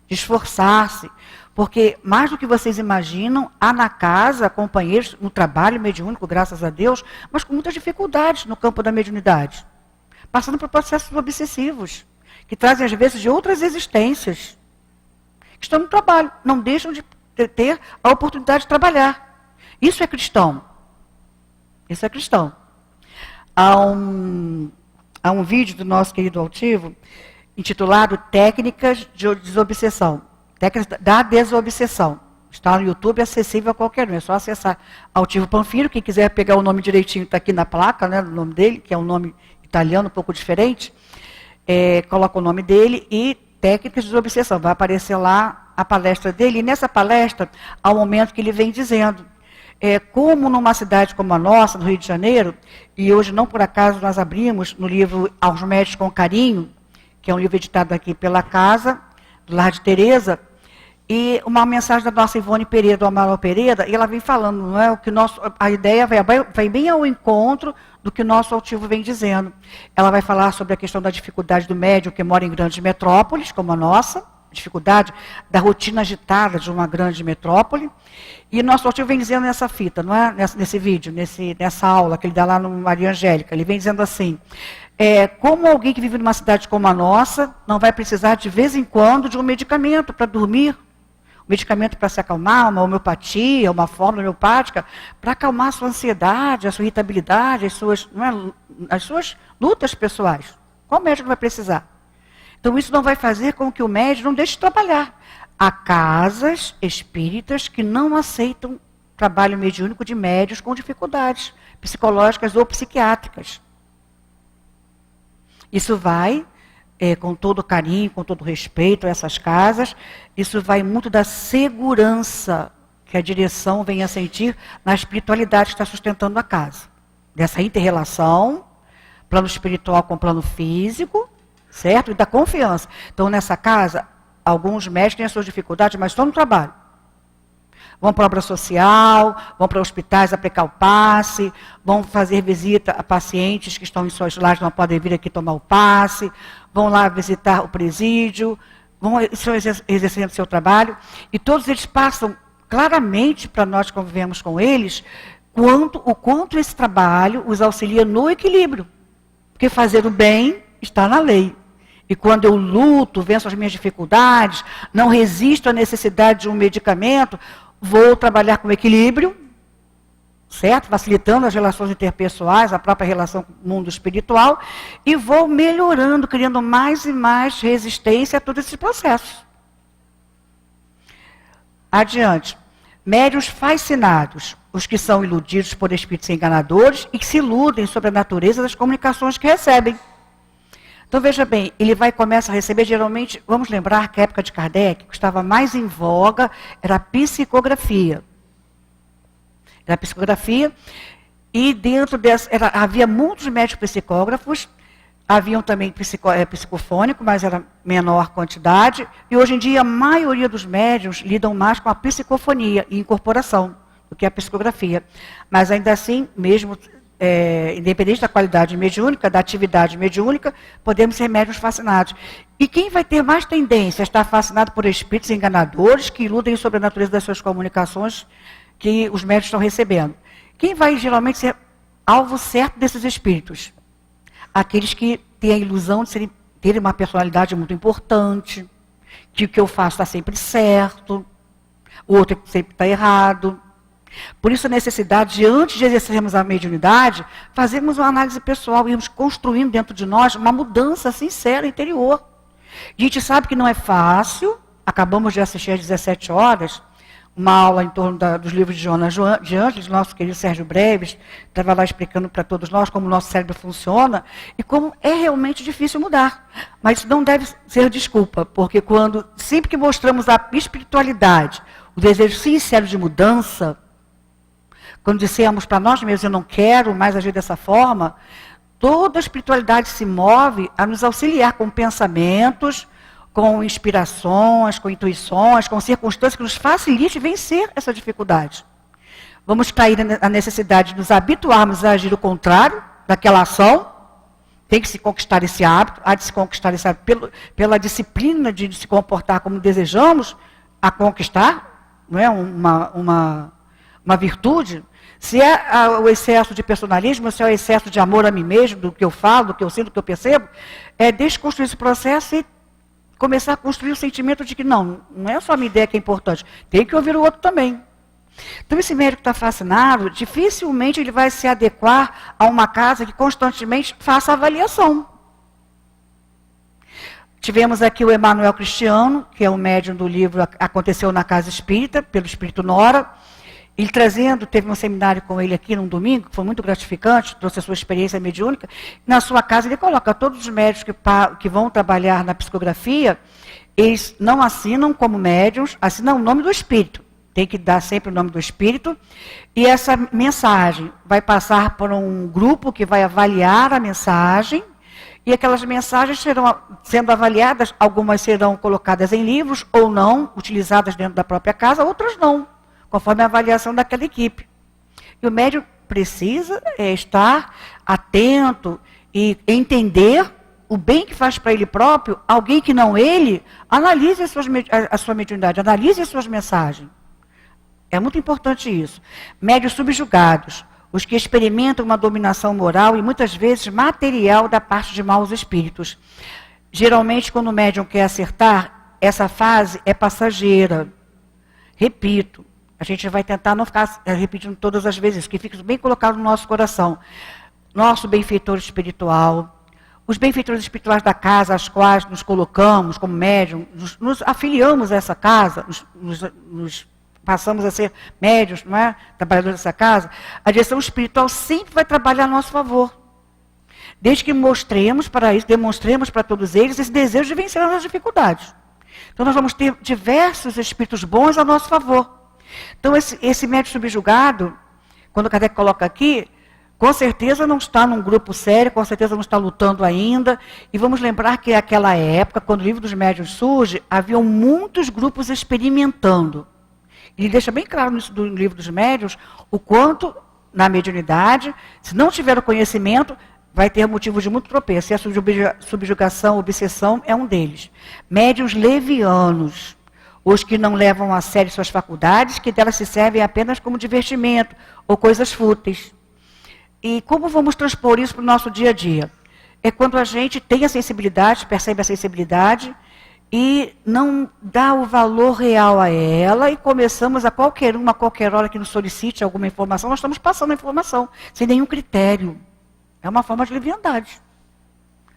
de esforçar-se. Porque, mais do que vocês imaginam, há na casa companheiros no trabalho mediúnico, graças a Deus, mas com muitas dificuldades no campo da mediunidade. Passando por processos obsessivos, que trazem às vezes de outras existências, que estão no trabalho, não deixam de ter a oportunidade de trabalhar. Isso é cristão. Isso é cristão. Há um vídeo do nosso querido Altivo, intitulado Técnicas de Desobsessão. Técnicas da Desobsessão. Está no YouTube, acessível a qualquer um. É só acessar Altivo Panfiro. Quem quiser pegar o nome direitinho, está aqui na placa, né, o nome dele, que é um nome italiano um pouco diferente. Coloca o nome dele e Técnicas de Desobsessão. Vai aparecer lá a palestra dele. E nessa palestra, há um momento que ele vem dizendo, como numa cidade como a nossa, no Rio de Janeiro, e hoje não por acaso nós abrimos no livro Aos Médios com Carinho, que é um livro editado aqui pela casa, do Lar de Tereza, e uma mensagem da nossa Ivone Pereira, do Amaral Pereira, e ela vem falando, não é, a ideia vai bem ao encontro do que o nosso Altivo vem dizendo. Ela vai falar sobre a questão da dificuldade do médium que mora em grandes metrópoles, como a nossa, dificuldade da rotina agitada de uma grande metrópole. E o nosso Altivo vem dizendo nessa fita, não é? Nesse vídeo, nessa aula que ele dá lá no Maria Angélica, ele vem dizendo assim, como alguém que vive numa cidade como a nossa não vai precisar de vez em quando de um medicamento para dormir, medicamento para se acalmar, uma homeopatia, uma fórmula homeopática, para acalmar a sua ansiedade, a sua irritabilidade, as suas lutas pessoais. Qual médico vai precisar? Então, isso não vai fazer com que o médico não deixe de trabalhar. Há casas espíritas que não aceitam trabalho mediúnico de médios com dificuldades psicológicas ou psiquiátricas. Isso vai, com todo carinho, com todo respeito a essas casas, isso vai muito da segurança que a direção vem a sentir na espiritualidade que está sustentando a casa. Dessa inter-relação, plano espiritual com plano físico, certo? E da confiança. Então, nessa casa, alguns médicos têm as suas dificuldades, mas estão no trabalho. Vão para a obra social, vão para hospitais aplicar o passe, vão fazer visita a pacientes que estão em suas lares, não podem vir aqui tomar o passe, vão lá visitar o presídio, estão exercendo seu trabalho, e todos eles passam claramente para nós que convivemos com eles, o quanto esse trabalho os auxilia no equilíbrio. Porque fazer o bem está na lei. E quando eu luto, venço as minhas dificuldades, não resisto à necessidade de um medicamento, vou trabalhar com equilíbrio, certo? Facilitando as relações interpessoais, a própria relação com o mundo espiritual, e vou melhorando, criando mais e mais resistência a todos esses processos. Adiante. Médiuns fascinados, os que são iludidos por espíritos enganadores e que se iludem sobre a natureza das comunicações que recebem. Então, veja bem, ele começa a receber, geralmente, vamos lembrar que a época de Kardec, que estava mais em voga, era a psicografia. Era a psicografia, e dentro dessa, havia muitos médicos psicógrafos, haviam também psicofônico, mas era menor quantidade, e hoje em dia a maioria dos médiuns lidam mais com a psicofonia e incorporação do que a psicografia. Mas ainda assim, mesmo independente da qualidade mediúnica, da atividade mediúnica, podemos ser médiuns fascinados. E quem vai ter mais tendência a estar fascinado por espíritos enganadores que iludem sobre a natureza das suas comunicações que os médiuns estão recebendo? Quem vai geralmente ser alvo certo desses espíritos? Aqueles que têm a ilusão de terem uma personalidade muito importante, que o que eu faço está sempre certo, o outro sempre está errado. Por isso a necessidade de, antes de exercermos a mediunidade, fazermos uma análise pessoal, irmos construindo dentro de nós uma mudança sincera interior. A gente sabe que não é fácil. Acabamos de assistir às 17 horas, uma aula em torno dos livros de Joana de Ângeles, nosso querido Sérgio Breves, estava lá explicando para todos nós como o nosso cérebro funciona e como é realmente difícil mudar. Mas isso não deve ser desculpa, porque sempre que mostramos a espiritualidade, o desejo sincero de mudança, quando dissemos para nós mesmos, eu não quero mais agir dessa forma, toda a espiritualidade se move a nos auxiliar com pensamentos, com inspirações, com intuições, com circunstâncias que nos facilitem vencer essa dificuldade. Vamos cair na necessidade de nos habituarmos a agir o contrário daquela ação. Tem que se conquistar esse hábito, há de se conquistar esse hábito pela disciplina de se comportar como desejamos a conquistar, não é uma virtude. Se é o excesso de personalismo, se é o excesso de amor a mim mesmo, do que eu falo, do que eu sinto, do que eu percebo, é desconstruir esse processo e começar a construir o sentimento de que não é só a minha ideia que é importante, tem que ouvir o outro também. Então esse médico que está fascinado, dificilmente ele vai se adequar a uma casa que constantemente faça avaliação. Tivemos aqui o Emanuel Cristiano, que é o médium do livro Aconteceu na Casa Espírita, pelo Espírito Nora. Ele teve um seminário com ele aqui num domingo, que foi muito gratificante, trouxe a sua experiência mediúnica. Na sua casa ele coloca todos os médiums que vão trabalhar na psicografia, eles não assinam como médiums, assinam o nome do espírito. Tem que dar sempre o nome do espírito. E essa mensagem vai passar por um grupo que vai avaliar a mensagem, e aquelas mensagens serão sendo avaliadas, algumas serão colocadas em livros ou não, utilizadas dentro da própria casa, outras não, conforme a avaliação daquela equipe. E o médium precisa estar atento e entender o bem que faz para ele próprio, alguém que não ele, analise a sua mediunidade, analise as suas mensagens. É muito importante isso. Médiuns subjugados, os que experimentam uma dominação moral e muitas vezes material da parte de maus espíritos. Geralmente, quando o médium quer acertar, essa fase é passageira. Repito, a gente vai tentar não ficar repetindo todas as vezes, que fica bem colocado no nosso coração. Nosso benfeitor espiritual, os benfeitores espirituais da casa, às quais nos colocamos como médium, nos afiliamos a essa casa, nos passamos a ser médiuns, não é? Trabalhadores dessa casa, a direção espiritual sempre vai trabalhar a nosso favor. Desde que mostremos para isso, demonstremos para todos eles esse desejo de vencer as dificuldades. Então nós vamos ter diversos espíritos bons a nosso favor. Então esse médium subjugado, quando o Kardec coloca aqui, com certeza não está num grupo sério, com certeza não está lutando ainda. E vamos lembrar que naquela época, quando o livro dos médiuns surge, haviam muitos grupos experimentando. Ele deixa bem claro no livro dos médiuns o quanto, na mediunidade, se não tiver o conhecimento, vai ter motivo de muito tropeço. E a subjugação, a obsessão é um deles. Médiuns levianos, os que não levam a sério suas faculdades, que delas se servem apenas como divertimento ou coisas fúteis. E como vamos transpor isso para o nosso dia a dia? É quando a gente tem a sensibilidade, percebe a sensibilidade, e não dá o valor real a ela, e começamos a qualquer hora que nos solicite alguma informação, nós estamos passando a informação, sem nenhum critério. É uma forma de leviandade.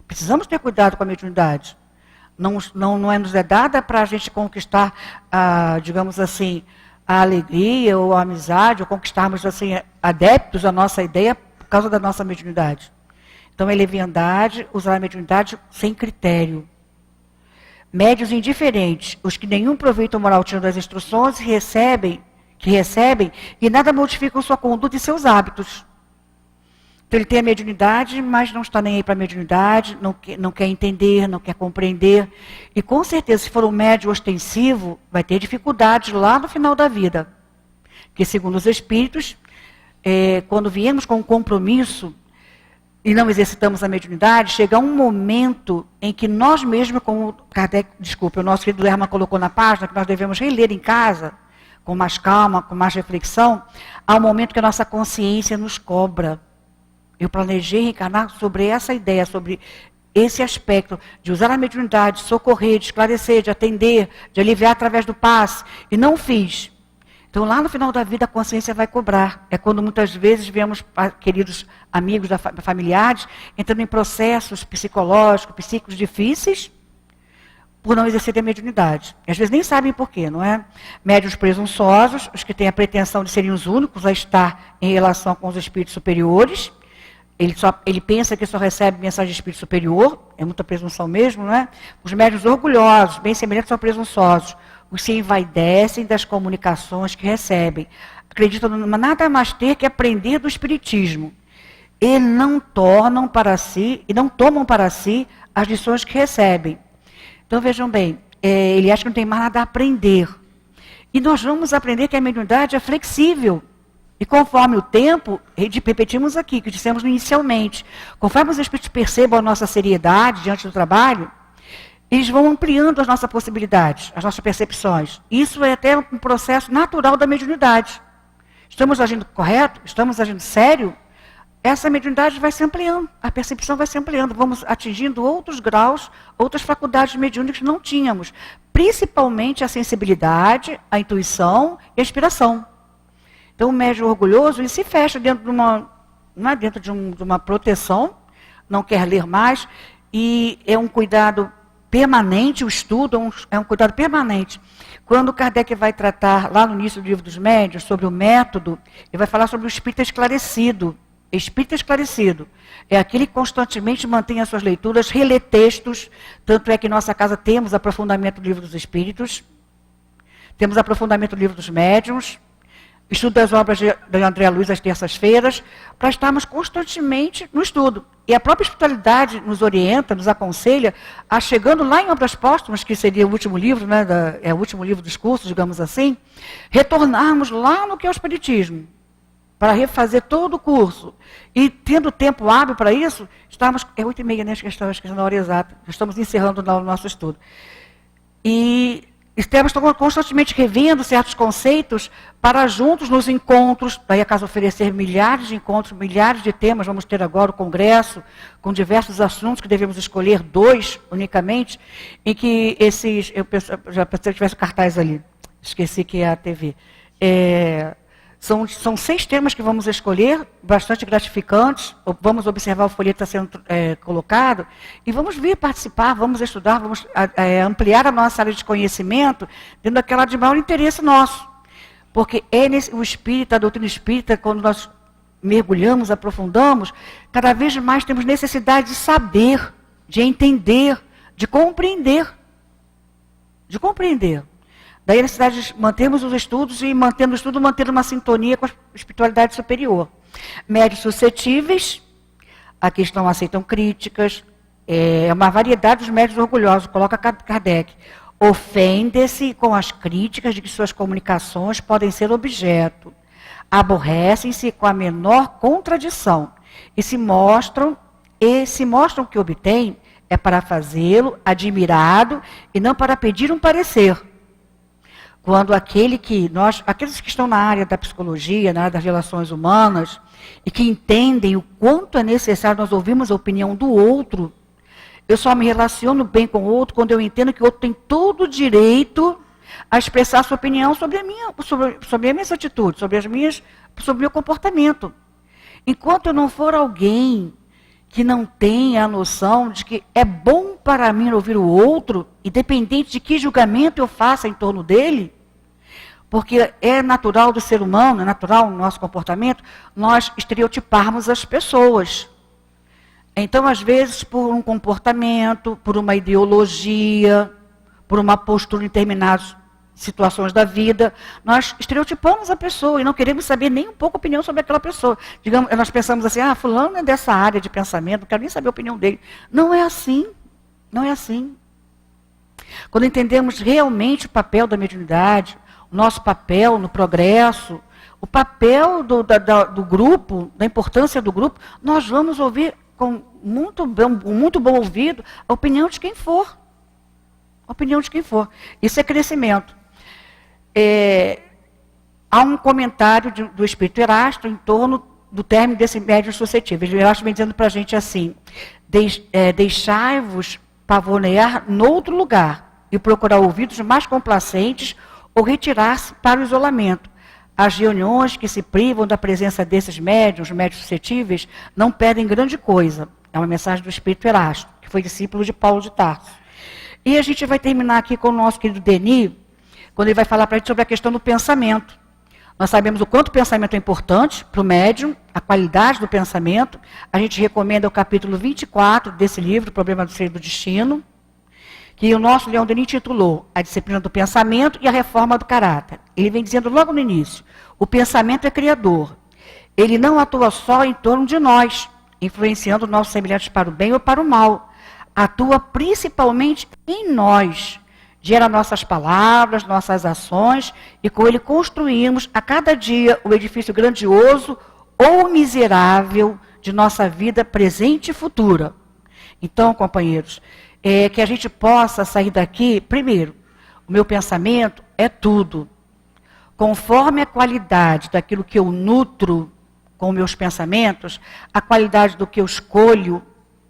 Precisamos ter cuidado com a mediunidade. Não nos é dada para a gente conquistar, digamos assim, a alegria ou a amizade, ou conquistarmos assim, adeptos da nossa ideia por causa da nossa mediunidade. Então é leviandade, usar a mediunidade sem critério. Médios indiferentes, os que nenhum proveito moral tiram das instruções, que recebem e nada modificam sua conduta e seus hábitos. Então ele tem a mediunidade, mas não está nem aí para a mediunidade, não quer entender, não quer compreender. E com certeza, se for um médium ostensivo, vai ter dificuldades lá no final da vida. Porque segundo os espíritos, quando viemos com um compromisso, e não exercitamos a mediunidade, chega um momento em que nós mesmos, como Kardec, o nosso querido Herman colocou na página, que nós devemos reler em casa, com mais calma, com mais reflexão, há um momento que a nossa consciência nos cobra. Eu planejei reencarnar sobre essa ideia, sobre esse aspecto, de usar a mediunidade, de socorrer, de esclarecer, de atender, de aliviar através do passe, e não fiz. Então, lá no final da vida, a consciência vai cobrar. É quando muitas vezes vemos queridos amigos familiares entrando em processos psicológicos, psíquicos difíceis, por não exercer a mediunidade. E às vezes nem sabem por quê, não é? Médiuns presunçosos, os que têm a pretensão de serem os únicos a estar em relação com os espíritos superiores. Ele pensa que só recebe mensagem de espírito superior, é muita presunção mesmo, não é? Os médiuns orgulhosos, bem semelhantes ao presunçosos, os se envaidecem das comunicações que recebem. Acreditam nada mais ter que aprender do espiritismo. E não tomam para si as lições que recebem. Então vejam bem, ele acha que não tem mais nada a aprender. E nós vamos aprender que a mediunidade é flexível. E conforme o tempo, repetimos aqui, que dissemos inicialmente, conforme os espíritos percebam a nossa seriedade diante do trabalho, eles vão ampliando as nossas possibilidades, as nossas percepções. Isso é até um processo natural da mediunidade. Estamos agindo correto? Estamos agindo sério? Essa mediunidade vai se ampliando, a percepção vai se ampliando, vamos atingindo outros graus, outras faculdades mediúnicas que não tínhamos, principalmente a sensibilidade, a intuição e a inspiração. Então, o médium orgulhoso, ele se fecha dentro de uma proteção, não quer ler mais, e é um cuidado permanente, o estudo é um cuidado permanente. Quando Kardec vai tratar, lá no início do Livro dos Médiuns, sobre o método, ele vai falar sobre o espírito esclarecido. Espírito esclarecido é aquele que constantemente mantém as suas leituras, relê textos, tanto é que em nossa casa temos aprofundamento do Livro dos Espíritos, temos aprofundamento do Livro dos Médiuns, estudo das obras de André Luiz às terças-feiras, para estarmos constantemente no estudo. E a própria espiritualidade nos orienta, nos aconselha, a chegando lá em Obras Póstumas, que seria o último livro, né, é o último livro dos cursos, digamos assim, retornarmos lá no que é o Espiritismo, para refazer todo o curso. E tendo tempo hábil para isso, estamos... É 8h30, né? Esqueci na hora exata. Estamos encerrando o nosso estudo. E estamos constantemente revendo certos conceitos para juntos nos encontros, daí a casa oferecer milhares de encontros, milhares de temas. Vamos ter agora o congresso, com diversos assuntos, que devemos escolher 2 unicamente, em que esses... Eu já pensei que tivesse cartaz ali. Esqueci que é a TV. São 6 temas que vamos escolher, bastante gratificantes. Vamos observar o folheto que está sendo colocado e vamos vir participar, vamos estudar, vamos ampliar a nossa área de conhecimento dentro daquela de maior interesse nosso. Porque o espírita, a doutrina espírita, quando nós mergulhamos, aprofundamos, cada vez mais temos necessidade de saber, de entender, de compreender. De compreender. Daí a necessidade de mantermos os estudos e, mantendo o estudo, manter uma sintonia com a espiritualidade superior. Médios suscetíveis, aqui não aceitam críticas, uma variedade dos médios orgulhosos, coloca Kardec. Ofendem-se com as críticas de que suas comunicações podem ser objeto. Aborrecem-se com a menor contradição e se mostram que obtêm é para fazê-lo admirado e não para pedir um parecer. Quando aqueles que estão na área da psicologia, na área das relações humanas, e que entendem o quanto é necessário nós ouvirmos a opinião do outro, eu só me relaciono bem com o outro quando eu entendo que o outro tem todo o direito a expressar a sua opinião sobre as minhas atitudes, sobre o meu comportamento. Enquanto eu não for alguém que não tenha a noção de que é bom para mim ouvir o outro, independente de que julgamento eu faça em torno dele, porque é natural do ser humano, é natural no nosso comportamento, nós estereotiparmos as pessoas. Então, às vezes, por um comportamento, por uma ideologia, por uma postura em determinadas situações da vida, nós estereotipamos a pessoa e não queremos saber nem um pouco a opinião sobre aquela pessoa. Digamos, nós pensamos assim, fulano é dessa área de pensamento, não quero nem saber a opinião dele. Não é assim, não é assim. Quando entendemos realmente o papel da mediunidade, o nosso papel no progresso, o papel do grupo, da importância do grupo, nós vamos ouvir com muito bom ouvido a opinião de quem for. A opinião de quem for. Isso é crescimento. Há um comentário do Espírito Erasto em torno do término desse médium suscetível. O Erasto vem dizendo para a gente assim, deixai-vos pavonear noutro lugar e procurar ouvidos mais complacentes ou retirar-se para o isolamento. As reuniões que se privam da presença desses médiuns, médios suscetíveis, não pedem grande coisa. É uma mensagem do Espírito Erasto, que foi discípulo de Paulo de Tarso. E a gente vai terminar aqui com o nosso querido Denis, quando ele vai falar para a gente sobre a questão do pensamento. Nós sabemos o quanto o pensamento é importante para o médium, a qualidade do pensamento. A gente recomenda o capítulo 24 desse livro, O Problema do Ser e do Destino, que o nosso Leon Denis titulou A Disciplina do Pensamento e a Reforma do Caráter. Ele vem dizendo logo no início, o pensamento é criador. Ele não atua só em torno de nós, influenciando nossos semelhantes para o bem ou para o mal. Atua principalmente em nós. Gera nossas palavras, nossas ações, e com ele construímos a cada dia o edifício grandioso ou miserável de nossa vida presente e futura. Então, companheiros, que a gente possa sair daqui, primeiro, o meu pensamento é tudo. Conforme a qualidade daquilo que eu nutro com meus pensamentos, a qualidade do que eu escolho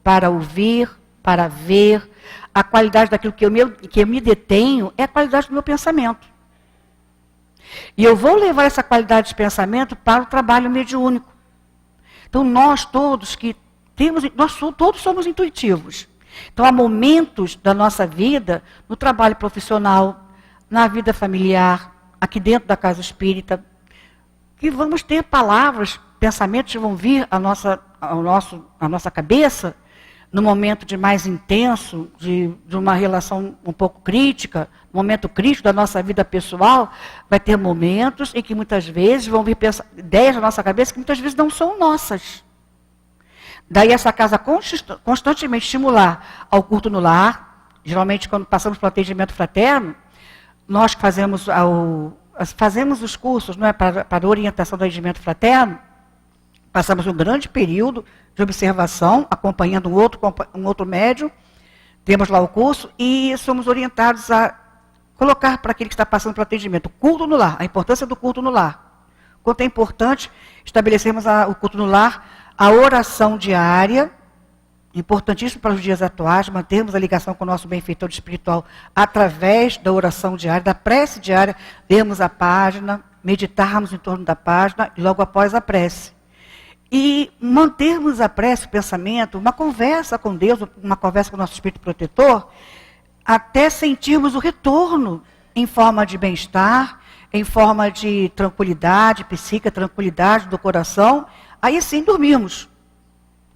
para ouvir, para ver, a qualidade daquilo que eu me detenho é a qualidade do meu pensamento. E eu vou levar essa qualidade de pensamento para o trabalho mediúnico. Então, nós todos todos somos intuitivos. Então, há momentos da nossa vida, no trabalho profissional, na vida familiar, aqui dentro da casa espírita, que vamos ter palavras, pensamentos que vão vir à nossa cabeça, no momento de mais intenso, de uma relação um pouco crítica, momento crítico da nossa vida pessoal, vai ter momentos em que muitas vezes vão vir ideias na nossa cabeça que muitas vezes não são nossas. Daí essa casa constantemente estimular ao culto no lar, geralmente quando passamos para o atendimento fraterno, nós que fazemos os cursos, não é, para orientação do atendimento fraterno, passamos um grande período de observação, acompanhando um outro médium, temos lá o curso e somos orientados a colocar para aquele que está passando para o atendimento, o culto no lar, a importância do culto no lar. Quanto é importante estabelecermos o culto no lar, a oração diária, importantíssimo para os dias atuais, mantermos a ligação com o nosso benfeitor espiritual através da oração diária, da prece diária, lermos a página, meditarmos em torno da página e logo após a prece. E mantermos a prece, o pensamento, uma conversa com Deus, uma conversa com o nosso Espírito Protetor, até sentirmos o retorno em forma de bem-estar, em forma de tranquilidade psíquica, tranquilidade do coração, aí sim dormirmos.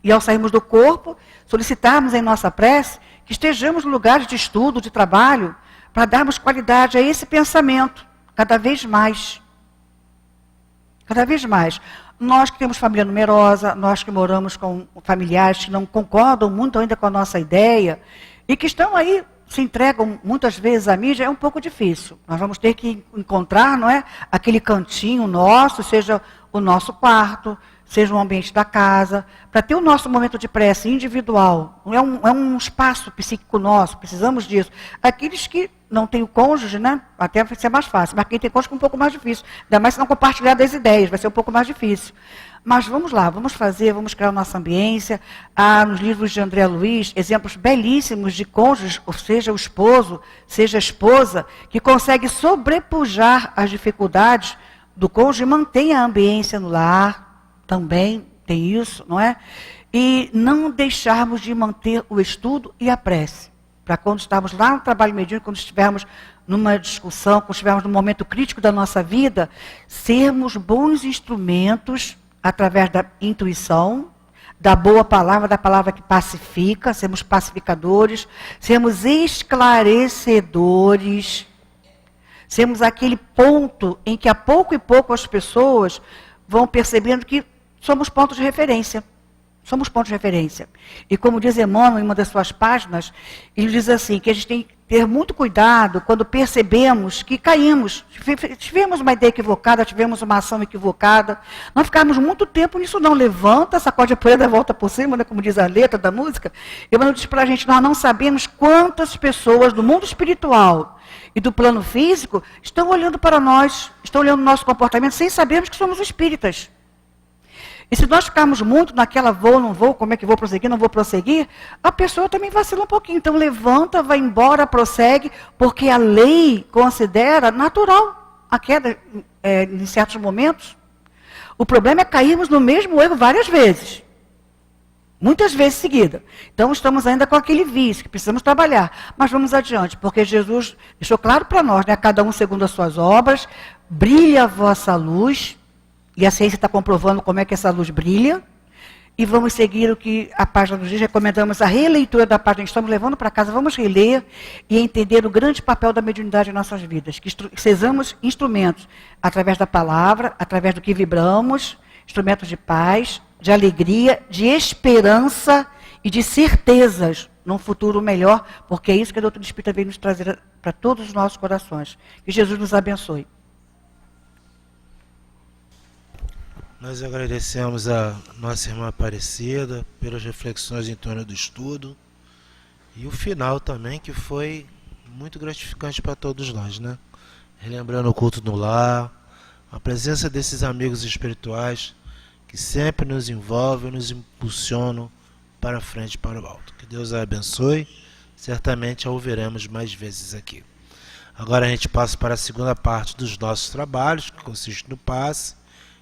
E ao sairmos do corpo, solicitarmos em nossa prece que estejamos em lugares de estudo, de trabalho, para darmos qualidade a esse pensamento, cada vez mais. Cada vez mais. Nós que temos família numerosa, nós que moramos com familiares que não concordam muito ainda com a nossa ideia, e que estão aí, se entregam muitas vezes à mídia, é um pouco difícil. Nós vamos ter que encontrar, não é, aquele cantinho nosso, seja o nosso quarto, seja o ambiente da casa, para ter o nosso momento de prece individual. É um espaço psíquico nosso, precisamos disso. Aqueles que não têm o cônjuge, né, até vai ser mais fácil, mas quem tem cônjuge é um pouco mais difícil. Ainda mais se não compartilhar das ideias, vai ser um pouco mais difícil. Mas vamos lá, vamos criar a nossa ambiência. Há nos livros de André Luiz exemplos belíssimos de cônjuges, ou seja, o esposo, seja a esposa, que consegue sobrepujar as dificuldades do cônjuge e mantém a ambiência no lar. Também tem isso, não é? E não deixarmos de manter o estudo e a prece. Para quando estamos lá no trabalho mediúnico, quando estivermos numa discussão, quando estivermos num momento crítico da nossa vida, sermos bons instrumentos através da intuição, da boa palavra, da palavra que pacifica, sermos pacificadores, sermos esclarecedores, sermos aquele ponto em que a pouco e pouco as pessoas vão percebendo que somos pontos de referência. Somos pontos de referência. E como diz Emmanuel em uma das suas páginas, ele diz assim, que a gente tem que ter muito cuidado quando percebemos que caímos, tivemos uma ideia equivocada, tivemos uma ação equivocada, não ficarmos muito tempo nisso não. Levanta, sacode a poeira, volta por cima, né, como diz a letra da música. Emmanuel diz para a gente, nós não sabemos quantas pessoas do mundo espiritual e do plano físico estão olhando para nós, estão olhando o nosso comportamento sem sabermos que somos espíritas. E se nós ficarmos muito naquela vou, não vou, como é que vou prosseguir, não vou prosseguir, a pessoa também vacila um pouquinho. Então levanta, vai embora, prossegue, porque a lei considera natural a queda em certos momentos. O problema é cairmos no mesmo erro várias vezes. Muitas vezes seguida. Então, estamos ainda com aquele vício, que precisamos trabalhar. Mas vamos adiante, porque Jesus deixou claro para nós, né? Cada um segundo as suas obras, brilha a vossa luz, e a ciência está comprovando como é que essa luz brilha. E vamos seguir o que a página nos diz, recomendamos a releitura da página que estamos levando para casa, vamos reler e entender o grande papel da mediunidade em nossas vidas. Que sejamos instrumentos, através da palavra, através do que vibramos, instrumentos de paz, de alegria, de esperança e de certezas num futuro melhor, porque é isso que a doutrina espírita veio nos trazer para todos os nossos corações. Que Jesus nos abençoe. Nós agradecemos a nossa irmã Aparecida pelas reflexões em torno do estudo e o final também, que foi muito gratificante para todos nós, né? Relembrando o culto no lar, a presença desses amigos espirituais que sempre nos envolvem, nos impulsionam para frente e para o alto. Que Deus a abençoe, certamente a ouviremos mais vezes aqui. Agora a gente passa para a segunda parte dos nossos trabalhos, que consiste no passe.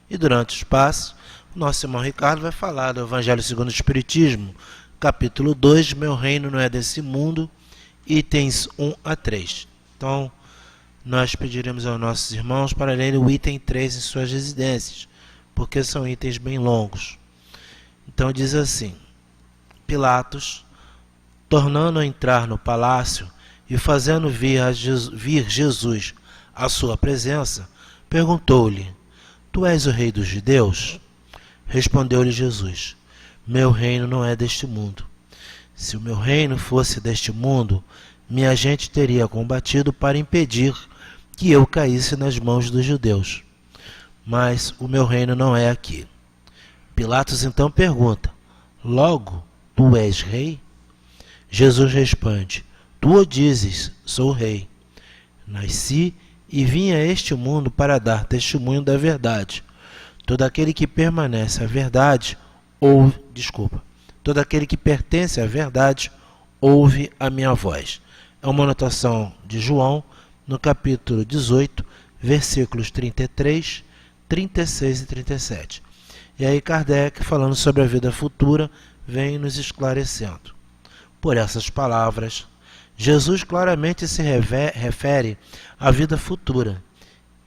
E durante os passos, o nosso irmão Ricardo vai falar do Evangelho segundo o Espiritismo, capítulo 2, Meu Reino Não É Desse Mundo, itens 1 a 3. Então, nós pediremos aos nossos irmãos para lerem o item 3 em suas residências, porque são itens bem longos. Então diz assim: Pilatos, tornando a entrar no palácio e fazendo vir Jesus à sua presença, perguntou-lhe: Tu és o rei dos judeus? Respondeu-lhe Jesus: Meu reino não é deste mundo. Se o meu reino fosse deste mundo, minha gente teria combatido para impedir que eu caísse nas mãos dos judeus. Mas o meu reino não é aqui. Pilatos então pergunta: Logo, tu és rei? Jesus responde: Tu o dizes, sou rei. Nasci e vim a este mundo para dar testemunho da verdade. Todo aquele que permanece à verdade, todo aquele que pertence à verdade, ouve a minha voz. É uma anotação de João, no capítulo 18, versículos 33, 36 e 37. E aí Kardec, falando sobre a vida futura, vem nos esclarecendo. Por essas palavras, Jesus claramente se refere à vida futura,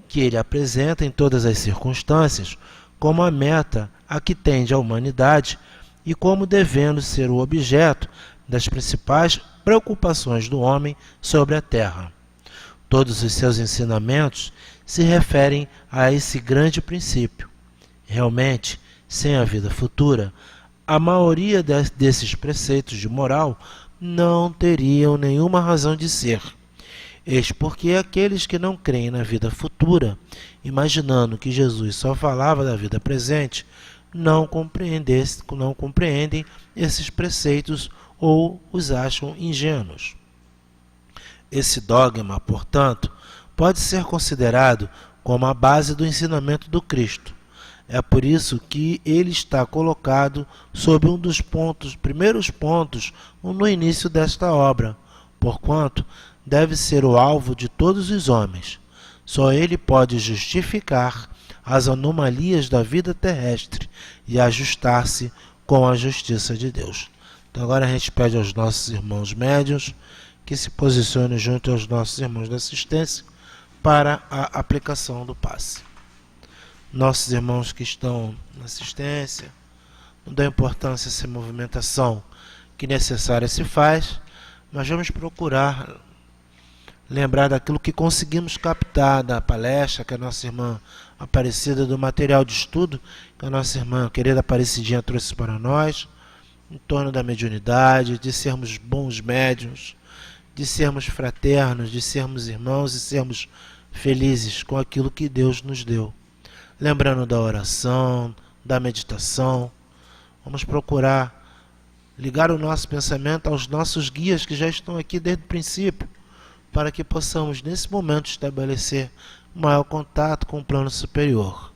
que ele apresenta em todas as circunstâncias como a meta a que tende a humanidade e como devendo ser o objeto das principais preocupações do homem sobre a terra. Todos os seus ensinamentos se referem a esse grande princípio. Realmente, sem a vida futura, a maioria desses preceitos de moral não teriam nenhuma razão de ser. Eis porque aqueles que não creem na vida futura, imaginando que Jesus só falava da vida presente, não compreendem esses preceitos ou os acham ingênuos. Esse dogma, portanto, pode ser considerado como a base do ensinamento do Cristo. É por isso que ele está colocado sob um dos primeiros pontos no início desta obra, porquanto deve ser o alvo de todos os homens. Só ele pode justificar as anomalias da vida terrestre e ajustar-se com a justiça de Deus. Então agora a gente pede aos nossos irmãos médiuns que se posicionem junto aos nossos irmãos da assistência para a aplicação do passe. Nossos irmãos que estão na assistência, não dá importância a essa movimentação que necessária se faz, mas vamos procurar lembrar daquilo que conseguimos captar da palestra que a nossa irmã Aparecida, do material de estudo que a nossa irmã querida Aparecidinha trouxe para nós, em torno da mediunidade, de sermos bons médiuns, de sermos fraternos, de sermos irmãos e sermos felizes com aquilo que Deus nos deu. Lembrando da oração, da meditação, vamos procurar ligar o nosso pensamento aos nossos guias que já estão aqui desde o princípio, para que possamos, nesse momento, estabelecer um maior contato com o plano superior.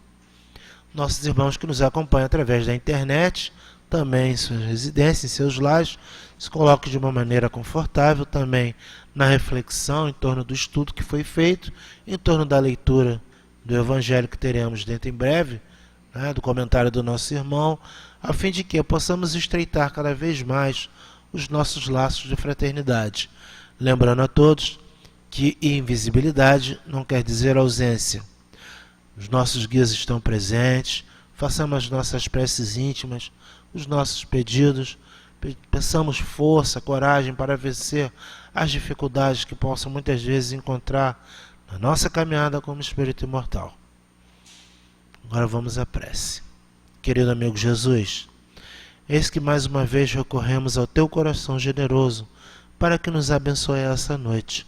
Nossos irmãos que nos acompanham através da internet, também em suas residências, em seus lares, se coloquem de uma maneira confortável também na reflexão em torno do estudo que foi feito, em torno da leitura do Evangelho que teremos dentro em breve, né, do comentário do nosso irmão, a fim de que possamos estreitar cada vez mais os nossos laços de fraternidade, lembrando a todos que invisibilidade não quer dizer ausência. Os nossos guias estão presentes, façamos as nossas preces íntimas, os nossos pedidos, peçamos força, coragem para vencer as dificuldades que possam muitas vezes encontrar na nossa caminhada como espírito imortal. Agora vamos à prece. Querido amigo Jesus, eis que mais uma vez recorremos ao teu coração generoso para que nos abençoe essa noite.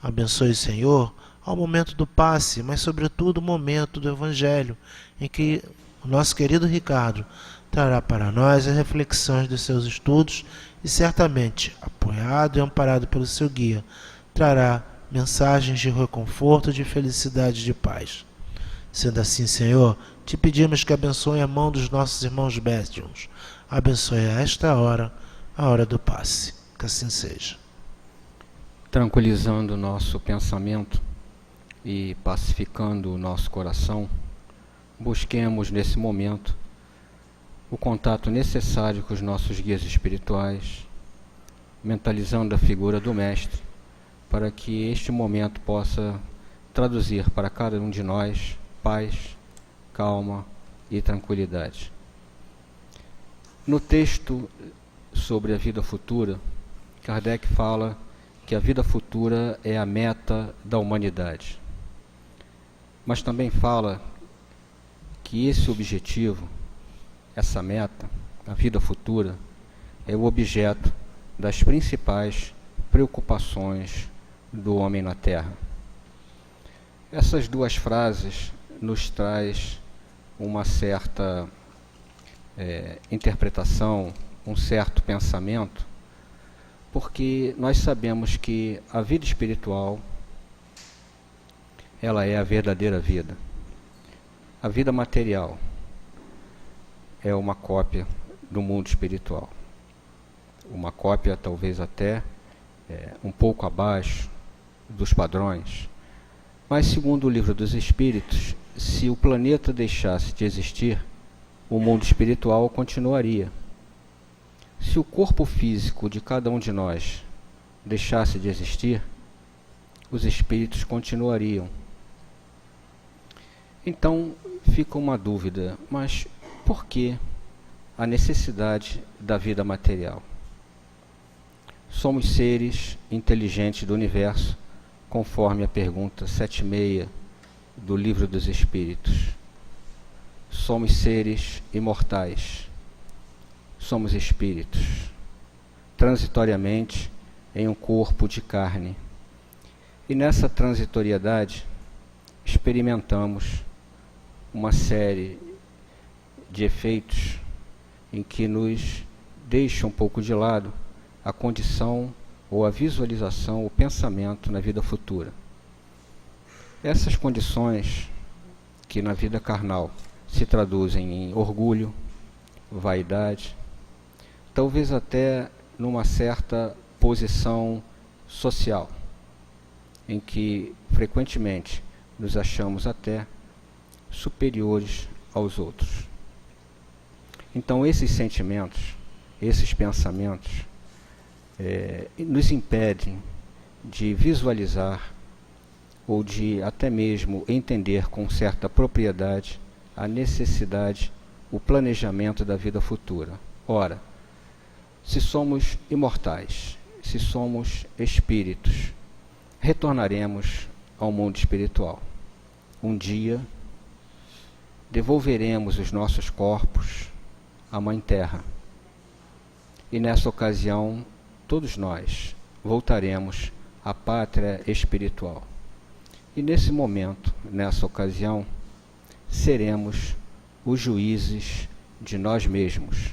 Abençoe, Senhor, ao momento do passe, mas sobretudo o momento do Evangelho, em que o nosso querido Ricardo trará para nós as reflexões dos seus estudos e certamente, apoiado e amparado pelo seu guia, trará mensagens de reconforto, de felicidade e de paz. Sendo assim, Senhor, te pedimos que abençoe a mão dos nossos irmãos médiuns. Abençoe a esta hora, a hora do passe. Que assim seja. Tranquilizando o nosso pensamento e pacificando o nosso coração, busquemos nesse momento o contato necessário com os nossos guias espirituais, mentalizando a figura do Mestre, para que este momento possa traduzir para cada um de nós paz, calma e tranquilidade. No texto sobre a vida futura, Kardec fala que a vida futura é a meta da humanidade. Mas também fala que esse objetivo, essa meta, a vida futura, é o objeto das principais preocupações do homem na Terra. Essas duas frases nos traz uma certa interpretação, um certo pensamento, porque nós sabemos que a vida espiritual, ela é a verdadeira vida. A vida material é uma cópia do mundo espiritual. Uma cópia talvez até um pouco abaixo dos padrões. Mas segundo o Livro dos Espíritos, se o planeta deixasse de existir, o mundo espiritual continuaria. Se o corpo físico de cada um de nós deixasse de existir, os espíritos continuariam. Então fica uma dúvida, mas por que a necessidade da vida material? Somos seres inteligentes do universo, conforme a pergunta 76 do Livro dos Espíritos. Somos seres imortais. Somos espíritos, transitoriamente em um corpo de carne. E nessa transitoriedade experimentamos uma série de efeitos em que nos deixa um pouco de lado a condição ou a visualização, o pensamento na vida futura. Essas condições que na vida carnal se traduzem em orgulho, vaidade, talvez até numa certa posição social, em que frequentemente nos achamos até superiores aos outros. Então esses sentimentos, esses pensamentos, nos impedem de visualizar ou de até mesmo entender com certa propriedade a necessidade, o planejamento da vida futura. Ora, se somos imortais, se somos espíritos, retornaremos ao mundo espiritual. Um dia, devolveremos os nossos corpos à Mãe Terra. E nessa ocasião, todos nós voltaremos à pátria espiritual. E nesse momento, nessa ocasião, seremos os juízes de nós mesmos,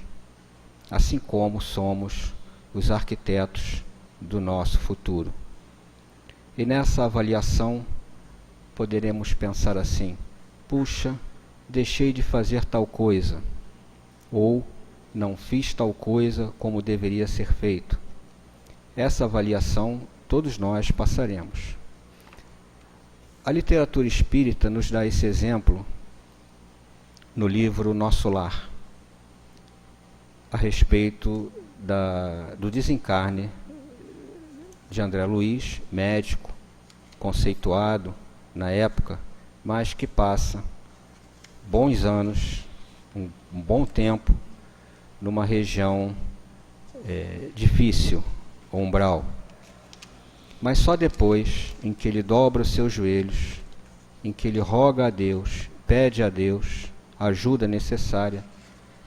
assim como somos os arquitetos do nosso futuro. E nessa avaliação, poderemos pensar assim: puxa, deixei de fazer tal coisa, ou não fiz tal coisa como deveria ser feito. Essa avaliação todos nós passaremos. A literatura espírita nos dá esse exemplo no livro Nosso Lar. a respeito do desencarne de André Luiz, médico, conceituado na época, mas que passa bons anos, um bom tempo, numa região difícil, umbral. Mas só depois em que ele dobra os seus joelhos, em que ele roga a Deus, pede a Deus a ajuda necessária,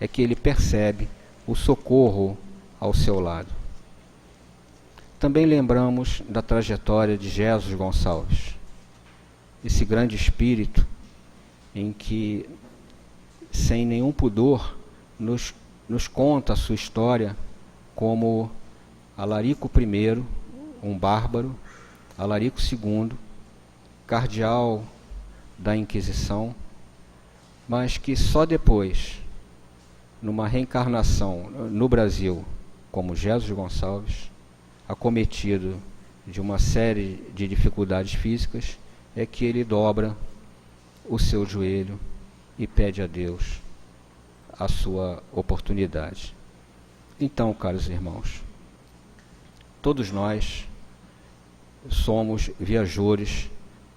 é que ele percebe o socorro ao seu lado. Também lembramos da trajetória de Jesus Gonçalves, esse grande espírito em que, sem nenhum pudor, nos conta a sua história como Alarico I, um bárbaro, Alarico II, cardeal da Inquisição, mas que só depois, numa reencarnação no Brasil, como Jesus Gonçalves, acometido de uma série de dificuldades físicas, é que ele dobra o seu joelho e pede a Deus a sua oportunidade. Então, caros irmãos, todos nós somos viajores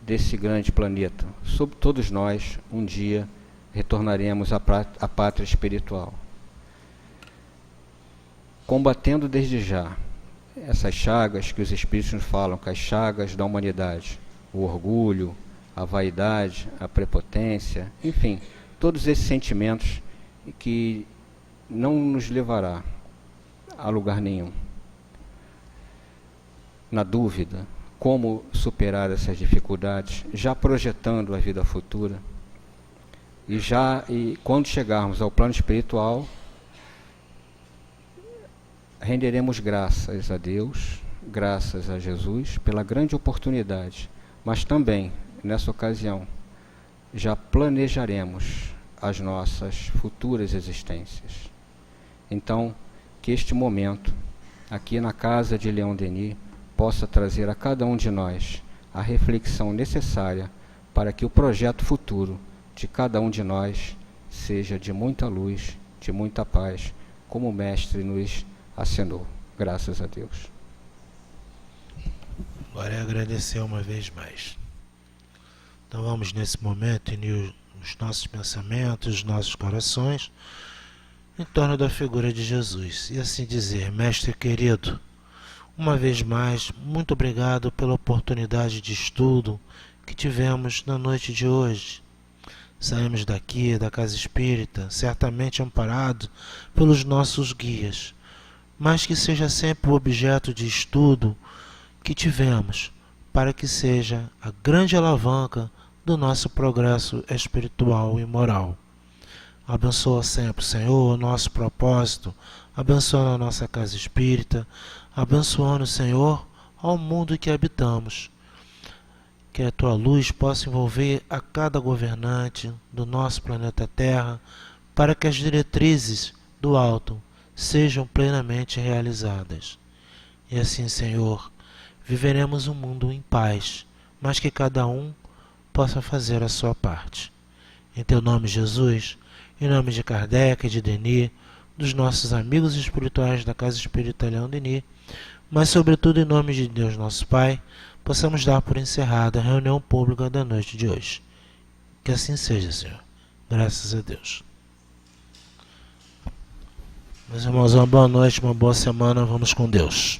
desse grande planeta. Todos nós, um dia, retornaremos à pátria espiritual. Combatendo desde já essas chagas que os Espíritos nos falam, que as chagas da humanidade, o orgulho, a vaidade, a prepotência, enfim, todos esses sentimentos que não nos levará a lugar nenhum. Na dúvida, como superar essas dificuldades, já projetando a vida futura, e quando chegarmos ao plano espiritual, renderemos graças a Deus, graças a Jesus, pela grande oportunidade, mas também, nessa ocasião, já planejaremos as nossas futuras existências. Então, que este momento, aqui na casa de Leon Denis, possa trazer a cada um de nós a reflexão necessária para que o projeto futuro de cada um de nós seja de muita luz, de muita paz, como o Mestre nos acenou. Graças a Deus. Agora é agradecer uma vez mais. Então vamos nesse momento unir os nossos pensamentos, os nossos corações em torno da figura de Jesus e assim dizer: Mestre querido, uma vez mais, muito obrigado pela oportunidade de estudo que tivemos na noite de hoje. Saímos daqui, da Casa Espírita, certamente amparados pelos nossos guias, mas que seja sempre o objeto de estudo que tivemos, para que seja a grande alavanca do nosso progresso espiritual e moral. Abençoa sempre, Senhor, o nosso propósito, abençoa a nossa Casa Espírita, abençoando, Senhor, ao mundo que habitamos. Que a Tua luz possa envolver a cada governante do nosso planeta Terra, para que as diretrizes do alto sejam plenamente realizadas. E assim, Senhor, viveremos um mundo em paz, mas que cada um possa fazer a sua parte. Em Teu nome, Jesus, em nome de Kardec e de Denis, dos nossos amigos espirituais da Casa Espírita Leon Denis, mas sobretudo em nome de Deus nosso Pai, possamos dar por encerrada a reunião pública da noite de hoje. Que assim seja, Senhor. Graças a Deus. Meus irmãos, uma boa noite, uma boa semana. Vamos com Deus.